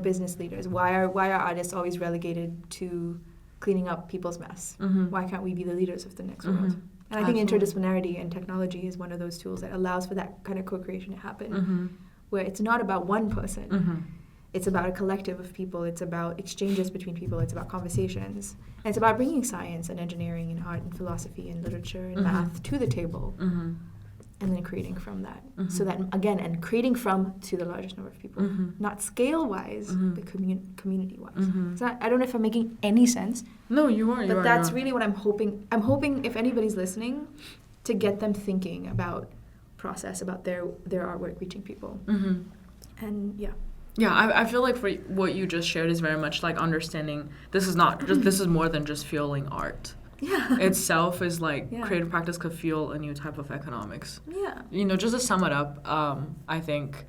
B: business leaders. Why are artists always relegated to cleaning up people's mess?
A: Mm-hmm.
B: Why can't we be the leaders of the next
A: Mm-hmm.
B: world? And I think
A: Absolutely.
B: interdisciplinarity and technology is one of those tools that allows for that kind of co-creation to happen,
A: Mm-hmm.
B: where it's not about one person.
A: Mm-hmm.
B: It's about a collective of people. It's about exchanges between people. It's about conversations. And it's about bringing science and engineering and art and philosophy and literature and
A: Mm-hmm.
B: math to the table,
A: Mm-hmm.
B: and then creating from that.
A: Mhm.
B: So that, again, and creating from to the largest number of people.
A: Mhm.
B: Not scale-wise,
A: Mhm.
B: but community-wise.
A: Mhm.
B: So I don't know if I'm making any sense,
A: No, you are.
B: but that's really what I'm hoping. I'm hoping if anybody's listening, to get them thinking about process, about their artwork reaching people.
A: Mm-hmm.
B: And yeah.
A: Yeah, I feel like for what you just shared is very much like understanding this is not just this is more than just fueling art.
B: Yeah.
A: Itself is like
B: Yeah.
A: creative practice could fuel a new type of economics.
B: Yeah.
A: Just to sum it up, I think.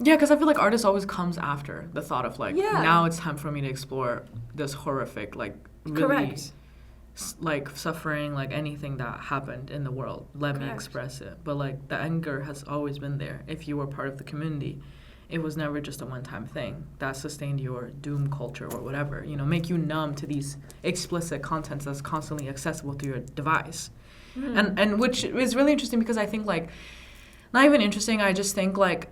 A: Yeah, because I feel like artist always comes after the thought of like now it's time for me to explore this horrific like really
B: Correct.
A: Like suffering, like anything that happened in the world. Let me
B: Correct.
A: express it. But like the anger has always been there. If you were part of the community, it was never just a one-time thing that sustained your doom culture or whatever. Make you numb to these explicit contents that's constantly accessible through your device. And which is really interesting because I think like not even interesting. I just think like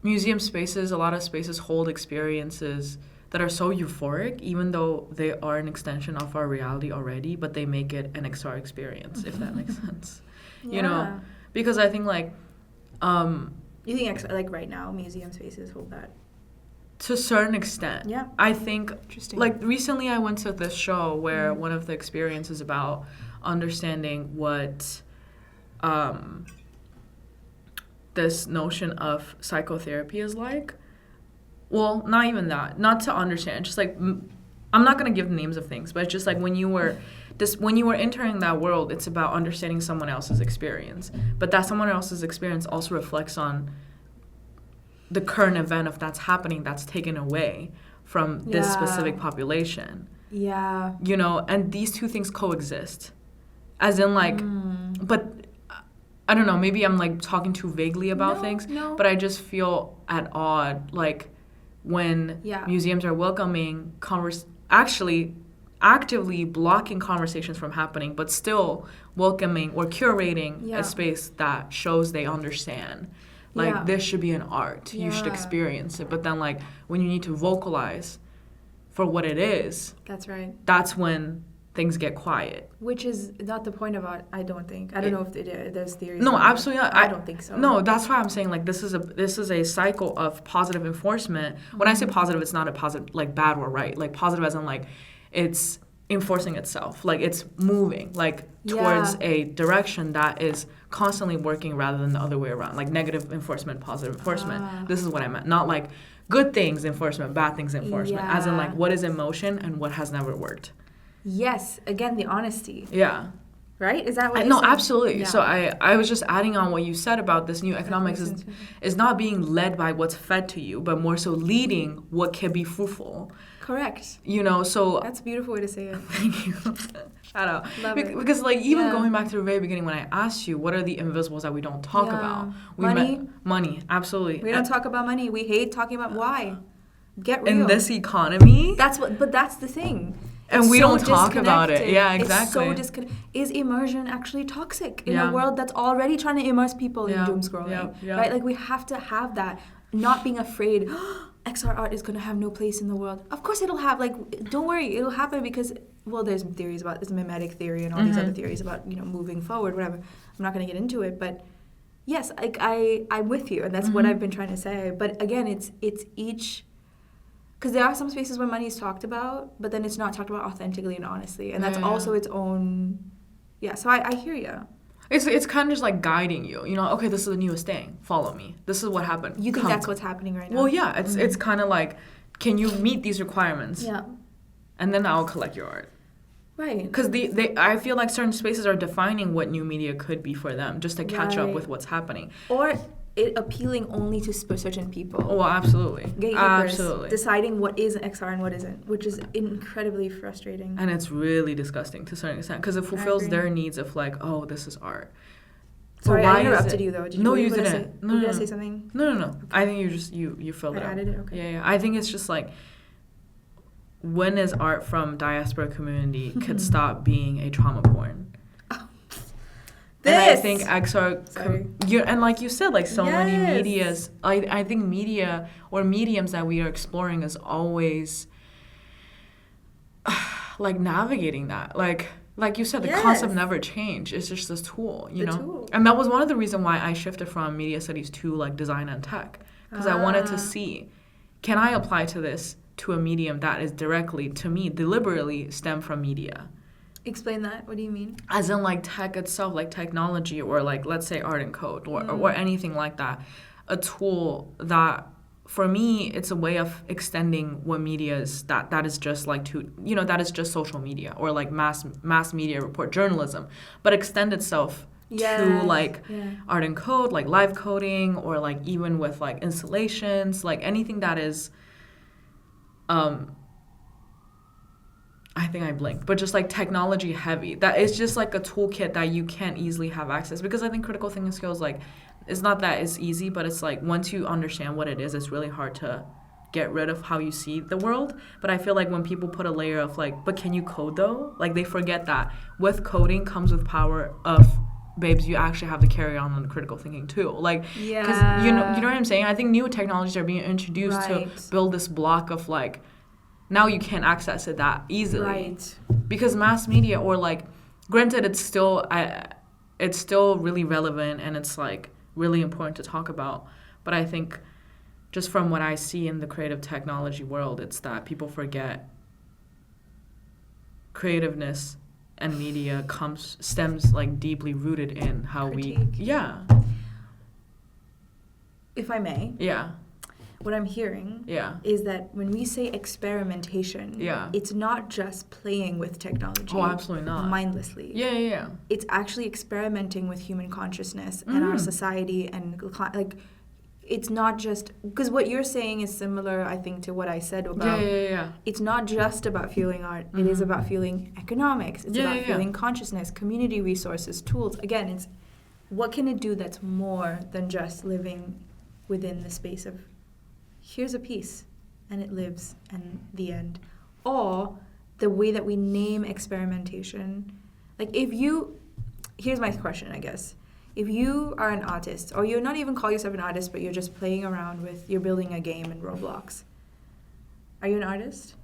A: museum spaces, a lot of spaces hold experiences that are so euphoric, even though they are an extension of our reality already, but they make it an XR experience, if that makes sense.
B: Yeah.
A: Because I think like
B: You think like right now museum spaces hold that?
A: to a certain extent.
B: Yeah.
A: I think
B: Interesting.
A: like recently I went to this show where one of the experiences about understanding what this notion of psychotherapy is like. Well, not even that. Not to understand. Just like I'm not gonna give names of things, but it's just like when you were entering that world, it's about understanding someone else's experience. But that someone else's experience also reflects on the current event of that's happening that's taken away from this specific population.
B: Yeah.
A: And these two things coexist. As in like but I don't know, maybe I'm like talking too vaguely about things, but I just feel at odd like when museums are welcoming actually actively blocking conversations from happening, but still welcoming or curating a space that shows they understand. Like, this should be an art. You should experience it. But then, like, when you need to vocalize for what it is,
B: that's right.
A: That's when things get quiet.
B: Which is not the point of art, I don't think. I don't know if there's theories.
A: No, absolutely not.
B: I don't think so.
A: No, that's why I'm saying, like, this is a cycle of positive enforcement. When I say positive, it's not a positive, like, bad or right. Like, positive as in, like, it's enforcing itself. Like, it's moving, like, towards a direction that is constantly working rather than the other way around. Like, negative enforcement, positive enforcement. This is what I meant. Not, like, good things enforcement, bad things enforcement. As in, like, what is in motion and what has never worked.
B: Yes. Again, the honesty.
A: Yeah.
B: Right? Is that what
A: No,
B: you're saying?
A: absolutely.
B: Yeah.
A: So I was just adding on what you said about this new economics is not being led by what's fed to you, but more so leading what can be fruitful.
B: Correct.
A: So...
B: That's a beautiful way to say it.
A: Thank you. Shout out.
B: Love it.
A: Because, like, even going back to the very beginning when I asked you, what are the invisibles that we don't talk about? Money, absolutely.
B: We don't talk about money. We hate talking about why. Get real.
A: In this economy?
B: But that's the thing.
A: And
B: it's
A: we
B: so
A: don't talk about it. Yeah, exactly.
B: It's so disconnected. Is immersion actually toxic in a world that's already trying to immerse people in doom scrolling? Right? Like, we have to have that. Not being afraid, XR art is going to have no place in the world. Of course it'll have, like, don't worry, it'll happen because, well, there's theories about, there's mimetic theory and all these other theories about, moving forward, whatever. I'm not going to get into it, but yes, like, I'm with you, and that's what I've been trying to say. But again, it's each... Because there are some spaces where money is talked about, but then it's not talked about authentically and honestly. And that's also its own... Yeah, so I hear you.
A: It's kind of just like guiding you. Okay, this is the newest thing. Follow me. This is what happened.
B: You think that's what's happening right now?
A: Well, yeah. It's kind of like, can you meet these requiremements?
B: Yeah.
A: And then I'll collect your art.
B: Right.
A: Because I feel like certain spaces are defining what new media could be for them, just to catch up with what's happening.
B: Or it appealing only to certain people.
A: Oh, absolutely.
B: Gatekeepers
A: Absolutely.
B: deciding what is XR and what isn't, which is incredibly frustrating.
A: And it's really disgusting to a certain extent because it fulfills their needs of like, oh, this is art.
B: Sorry, I interrupted you though.
A: No, you didn't.
B: Did I say something?
A: No.
B: Okay.
A: I think you filled it out.
B: I added it, okay.
A: Yeah. I think it's just like, when is art from diaspora community could stop being a trauma porn? And I think XR, and like you said, like so many medias, I think media or mediums that we are exploring is always like navigating that. Like you said, the concept never changed. It's just this tool, you know? Tool. And that was one of the reasons why I shifted from media studies to like design and tech. Because I wanted to see, can I apply to this to a medium that is directly, to me, deliberately stem from media?
B: Explain that. What do you mean?
A: As in like tech itself, like technology or like, let's say art and code or anything like that. A tool that, for me, it's a way of extending what media is, that is just like that is just social media or like mass media report journalism, but extend itself to like art and code, like live coding, or like even with like installations, like anything that is I think I blinked, but just like technology heavy. That is just like a toolkit that you can't easily have access, because I think critical thinking skills, like, it's not that it's easy, but it's like once you understand what it is, it's really hard to get rid of how you see the world. But I feel like when people put a layer of like, but can you code though? Like they forget that with coding comes with power of, babes, you actually have to carry on the critical thinking too. Like, because you know what I'm saying? I think new technologies are being introduced to build this block of like, now you can't access it that easily. Right. Because mass media, or like, granted, it's still really relevant and it's like really important to talk about. But I think just from what I see in the creative technology world, it's that people forget creativeness and media stems like deeply rooted in how
B: If I may.
A: Yeah.
B: What I'm hearing is that when we say experimentation, it's not just playing with technology.
A: Oh, absolutely not.
B: Mindlessly.
A: Yeah.
B: It's actually experimenting with human consciousness and our society, and like, it's not just, because what you're saying is similar, I think, to what I said about.
A: Yeah.
B: It's not just about fueling art. It is about fueling economics. It's about fueling consciousness, community resources, tools. Again, it's what can it do that's more than just living within the space of, here's a piece, and it lives, and the end. Or the way that we name experimentation. Like, here's my question, I guess. If you are an artist, or you're not even call yourself an artist, but you're just playing around you're building a game in Roblox, are you an artist?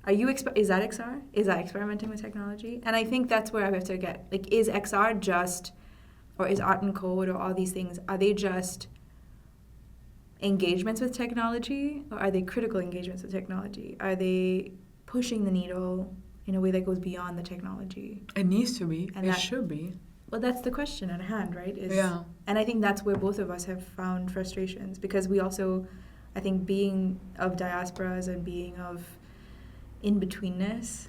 B: Is that XR? Is that experimenting with technology? And I think that's where I have to get, like, is XR just, or is art and code, or all these things, are they just engagements with technology, or are they critical engagements with technology? Are they pushing the needle in a way that goes beyond the technology?
A: It needs to be. And it should be.
B: Well, that's the question at hand, right? And I think that's where both of us have found frustrations, because we also, I think, being of diasporas and being of in-betweenness,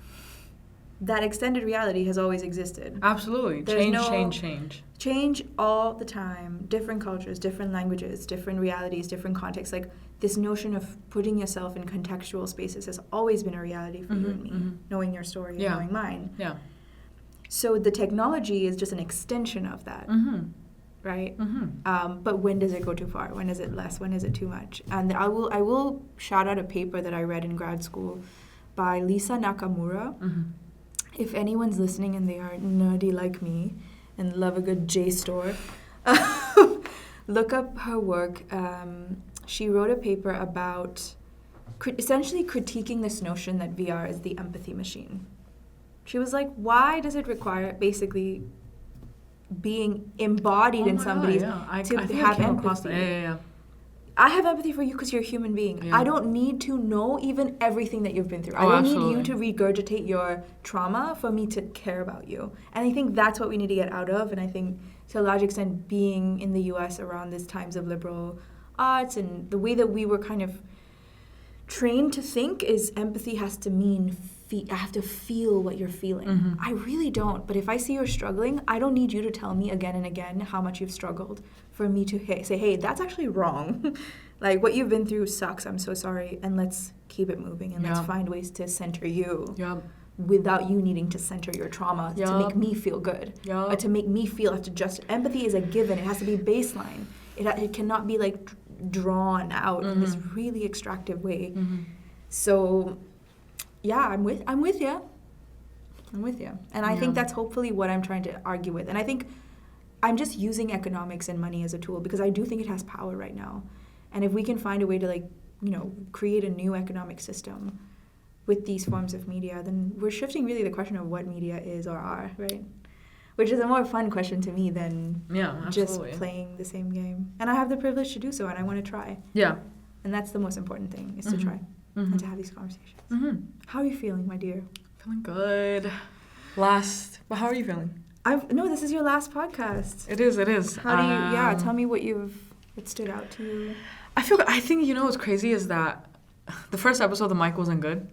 B: that extended reality has always existed.
A: Absolutely. Change.
B: Change all the time. Different cultures, different languages, different realities, different contexts. Like, this notion of putting yourself in contextual spaces has always been a reality for you and me, knowing your story and knowing mine.
A: Yeah.
B: So the technology is just an extension of that, right? But when does it go too far? When is it less? When is it too much? And I will shout out a paper that I read in grad school by Lisa Nakamura. If anyone's listening and they are nerdy like me and love a good JSTOR, look up her work. She wrote a paper about essentially critiquing this notion that VR is the empathy machine. She was like, why does it require basically being embodied in somebody's to have empathy? I have empathy for you because you're a human being. Yeah. I don't need to know even everything that you've been through. I don't need you to regurgitate your trauma for me to care about you. And I think that's what we need to get out of. And I think, to a large extent, being in the U.S. around these times of liberal arts and the way that we were kind of trained to think is empathy has to mean have to feel what you're feeling.
A: Mm-hmm.
B: I really don't. But if I see you're struggling, I don't need you to tell me again and again how much you've struggled for me to say, hey, that's actually wrong. Like, what you've been through sucks. I'm so sorry. And let's keep it moving. And let's find ways to center you without you needing to center your trauma to make me feel good. Or to make me feel, empathy is a given. It has to be baseline. It cannot be, like, drawn out in this really extractive way.
A: Mm-hmm.
B: So, yeah, I'm with you. And I think that's hopefully what I'm trying to argue with. And I think I'm just using economics and money as a tool because I do think it has power right now. And if we can find a way to, like, you know, create a new economic system with these forms of media, then we're shifting really the question of what media is or are, right? Which is a more fun question to me than just playing the same game. And I have the privilege to do so, and I want to try. Yeah. And that's the most important thing, is to try and to have these conversations. Mm-hmm. How are you feeling, my dear?
A: Feeling good. But how are you feeling?
B: No, this is your last podcast.
A: It is.
B: How do you, tell me what stood out to you.
A: I think, you know, what's crazy is that the first episode, the mic wasn't good.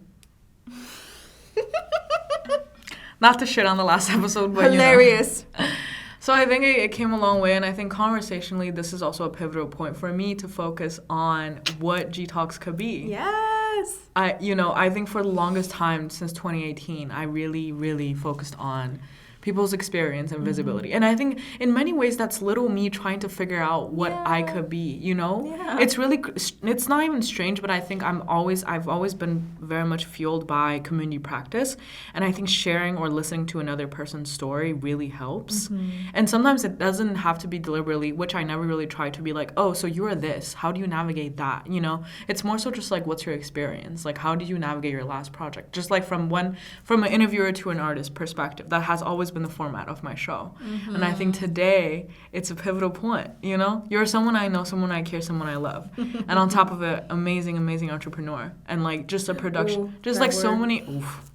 A: Not to shit on the last episode, but hilarious. You know. So I think it came a long way, and I think conversationally, this is also a pivotal point for me to focus on what gtalks could be. Yes. I think for the longest time since 2018, I really, really focused on people's experience and visibility. And I think in many ways that's little me trying to figure out what I could be, you know? Yeah. It's not even strange, but I think I've always been very much fueled by community practice. And I think sharing or listening to another person's story really helps. Mm-hmm. And sometimes it doesn't have to be deliberately, which I never really try to be like, oh, so you are this. How do you navigate that? You know? It's more so just like, what's your experience? Like, how did you navigate your last project? Just like from an interviewer to an artist perspective. That has always been the format of my show. Mm-hmm. And I think today it's a pivotal point, you know? You're someone I know, someone I care, someone I love. And on top of it, amazing entrepreneur. And like just a production, just like so many... Oof.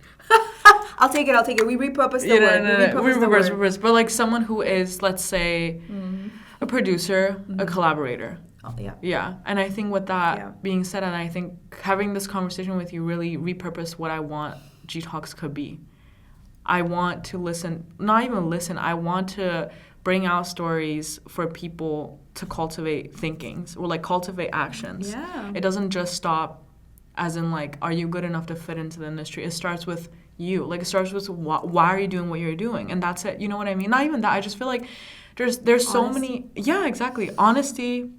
B: I'll take it. We repurpose the word.
A: We reverse. But like someone who is, let's say, a producer, a collaborator. Oh, yeah. Yeah. And I think with that being said, and I think having this conversation with you really repurposed what I want gtalks could be. I want to I want to bring out stories for people to cultivate thinkings or like cultivate actions. Yeah. It doesn't just stop as in like, are you good enough to fit into the industry? It starts with you. Like it starts with why are you doing what you're doing? And that's it. You know what I mean? Not even that. I just feel like there's so many. Yeah, exactly. Honesty,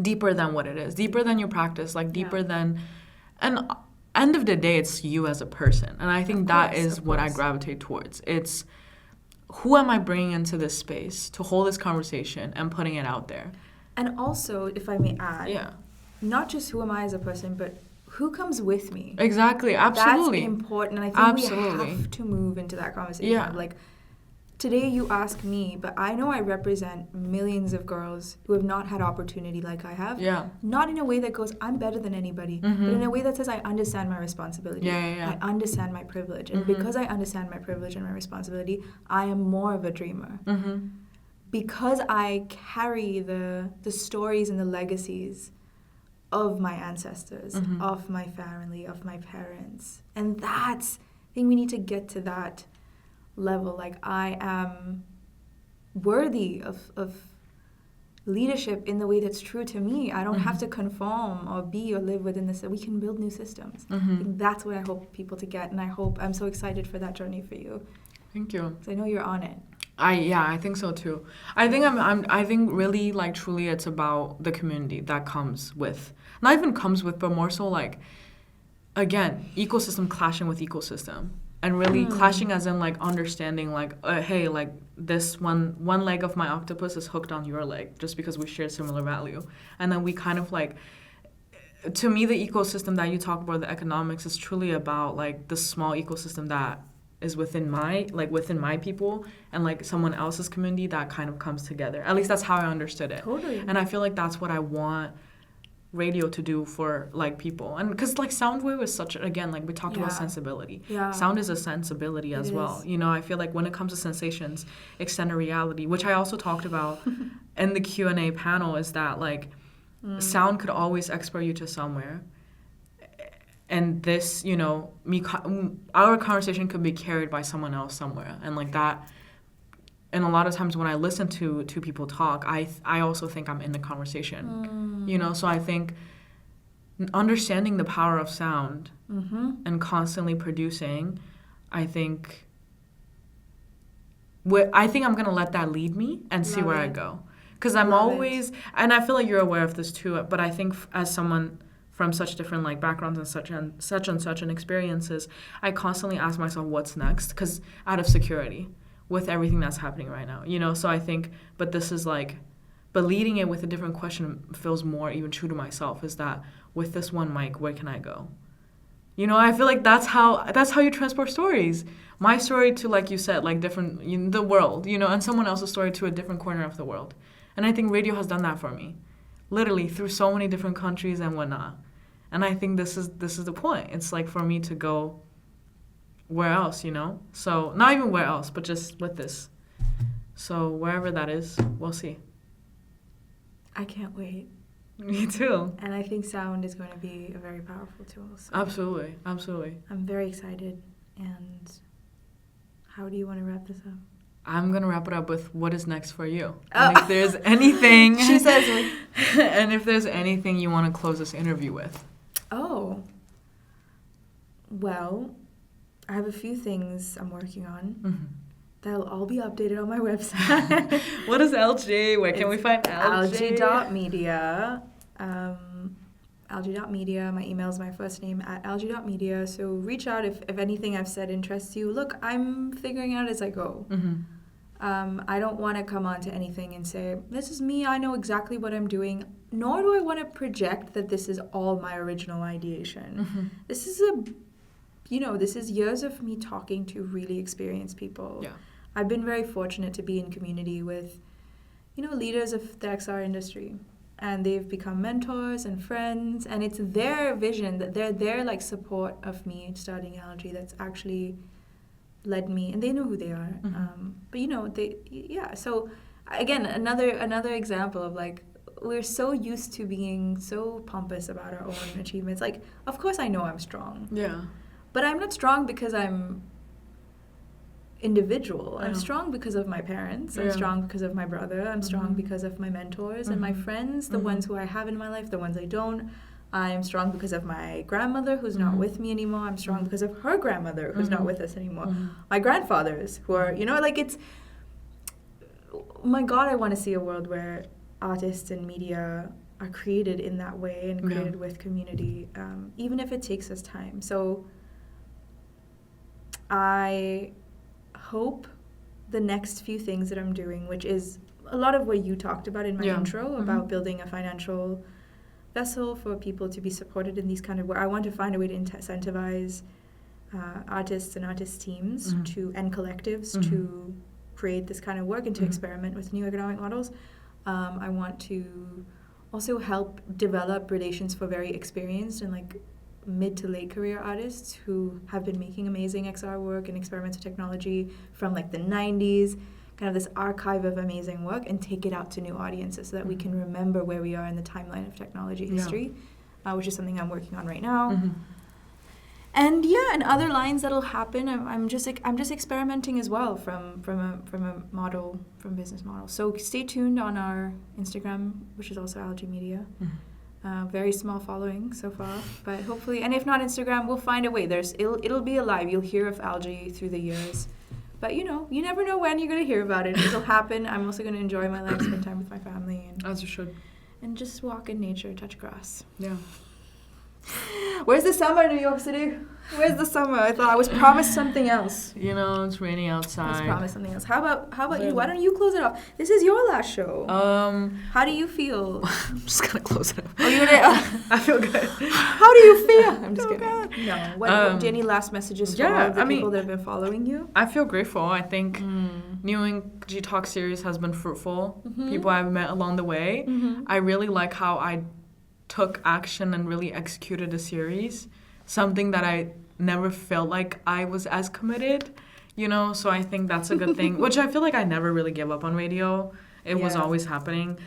A: deeper than what it is, deeper than your practice, like deeper than, and end of the day, it's you as a person. And I think that is what I gravitate towards. It's who am I bringing into this space to hold this conversation and putting it out there.
B: And also, if I may add, not just who am I as a person, but who comes with me.
A: Exactly, absolutely.
B: That's important. And I think we have to move into that conversation. Yeah. Like, today you ask me, but I know I represent millions of girls who have not had opportunity like I have. Yeah. Not in a way that goes, I'm better than anybody, but in a way that says I understand my responsibility. I understand my privilege. And because I understand my privilege and my responsibility, I am more of a dreamer. Because I carry the stories and the legacies of my ancestors, of my family, of my parents. And I think we need to get to that level. Like, I am worthy of leadership in the way that's true to me. I don't have to conform or be or live within this. We can build new systems. I think that's what I hope people to get, and I'm so excited for that journey for you.
A: Thank you.
B: Because I know you're on it.
A: I think so too. I think really like truly it's about the community that comes with, not even comes with, but more so like, again, ecosystem clashing with ecosystem. And really clashing as in like understanding like, hey, like this one leg of my octopus is hooked on your leg just because we share similar value. And then we kind of like, to me, the ecosystem that you talk about, the economics, is truly about like the small ecosystem that is within my people and like someone else's community that kind of comes together. At least that's how I understood it. Totally. And I feel like that's what I want radio to do for like people, and because like sound wave is such, again, like we talked about sensibility. Sound is a sensibility as well. You know, I feel like when it comes to sensations, extended reality, which I also talked about in the Q&A panel, is that like sound could always export you to somewhere, and this, you know, our conversation could be carried by someone else somewhere, and like that. And a lot of times when I listen to people talk, I also think I'm in the conversation, you know. So I think understanding the power of sound and constantly producing, I think I'm gonna let that lead me and see where I go, because I'm always, and I feel like you're aware of this too. But I think as someone from such different like backgrounds and such and experiences, I constantly ask myself what's next, because out of security with everything that's happening right now, you know. So I think, but leading it with a different question feels more even true to myself, is that with this one mic, where can I go? You know, I feel like that's how you transport stories. My story to, like you said, like different, the world, you know, and someone else's story to a different corner of the world. And I think radio has done that for me, literally through so many different countries and whatnot. And I think this is the point. It's like for me to go where else, you know? So not even where else, but just with this. So wherever that is, we'll see.
B: I can't wait.
A: Me too.
B: And I think sound is going to be a very powerful tool. So
A: absolutely.
B: I'm very excited. And how do you want to wrap this up?
A: I'm going to wrap it up with what is next for you. And if there's anything...
B: She says...
A: And if there's anything you want to close this interview with.
B: Oh. Well, I have a few things I'm working on. That'll all be updated on my website.
A: What is LG? Where can we find LG?
B: Algae.media. Algae.media. My email is my first name @algae.media. So reach out if anything I've said interests you. Look, I'm figuring out as I go. I don't want to come on to anything and say, this is me, I know exactly what I'm doing. Nor do I want to project that this is all my original ideation. This is this is years of me talking to really experienced people. Yeah. I've been very fortunate to be in community with, leaders of the XR industry. And they've become mentors and friends. And it's their vision, that they're their support of me starting Algae that's actually led me. And they know who they are. So again, another example of we're so used to being so pompous about our own achievements. Of course I know I'm strong. Yeah. But I'm not strong because I'm individual. I'm strong because of my parents. I'm strong because of my brother. I'm strong because of my mentors and my friends, the ones who I have in my life, the ones I don't. I'm strong because of my grandmother who's not with me anymore. I'm strong because of her grandmother who's not with us anymore. My grandfathers who are, it's... My God, I want to see a world where artists and media are created in that way and created with community, even if it takes us time. So I hope the next few things that I'm doing, which is a lot of what you talked about in my intro, about building a financial vessel for people to be supported in these kind of work. I want to find a way to incentivize artists and artist teams and collectives to create this kind of work and to experiment with new economic models. I want to also help develop relations for very experienced and mid to late career artists who have been making amazing XR work and experimental technology from the 90s, kind of this archive of amazing work, and take it out to new audiences so that we can remember where we are in the timeline of technology history, which is something I'm working on right now. And and other lines that'll happen. I'm just experimenting as well from a business model. So stay tuned on our Instagram, which is also Algae Media. Very small following so far, but hopefully, and if not Instagram, we'll find a way. It'll be alive. You'll hear of Algae through the years, but you never know when you're gonna hear about it. It'll happen. I'm also gonna enjoy my life, spend time with my family, and
A: as you should,
B: and just walk in nature, touch grass.
A: Yeah.
B: Where's the summer, New York City? Where's the summer? I thought I was promised something else.
A: It's raining outside.
B: I was promised something else. How about you? Why don't you close it off? This is your last show. How do you feel?
A: I'm just gonna close it up.
B: Oh, you're gonna?
A: I feel good.
B: How do you feel? I'm just kidding.
A: God.
B: No. What, do you have any last messages for all the people that have been following you?
A: I feel grateful. I think New gtalks series has been fruitful. People I've met along the way. I really like how I took action and really executed a series, something that I never felt like I was as committed, so I think that's a good thing, which I feel like I never really give up on radio. It was always happening.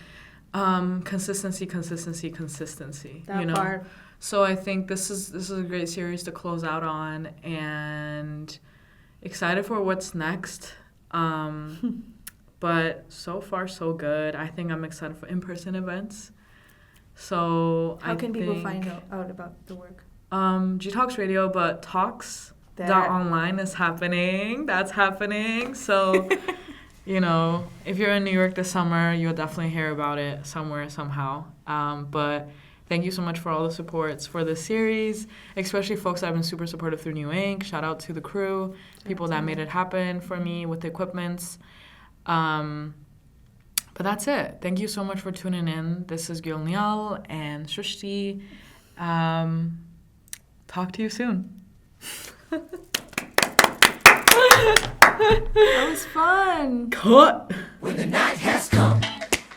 A: Consistency,
B: that part.
A: So I think this is a great series to close out on, and excited for what's next. But so far so good. I think I'm excited for in-person events. So
B: how can people find out about the work?
A: gtalks radio, but talks online is happening. That's happening. So you know, if you're in New York this summer, you'll definitely hear about it somewhere, somehow. But thank you so much for all the supports for this series, especially folks that have been super supportive through New Ink. Shout out to the crew, people that made it happen for me with the equipments. But that's it. Thank you so much for tuning in. This is Gulnial and Srushti. Talk to you soon.
B: That was fun.
A: Cut.
C: When the night has come,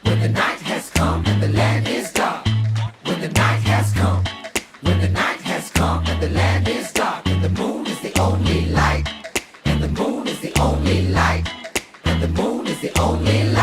C: when the night has come and the land is dark. When the night has come, when the night has come and the land is dark. And the moon is the only light. And the moon is the only light. And the moon is the only light.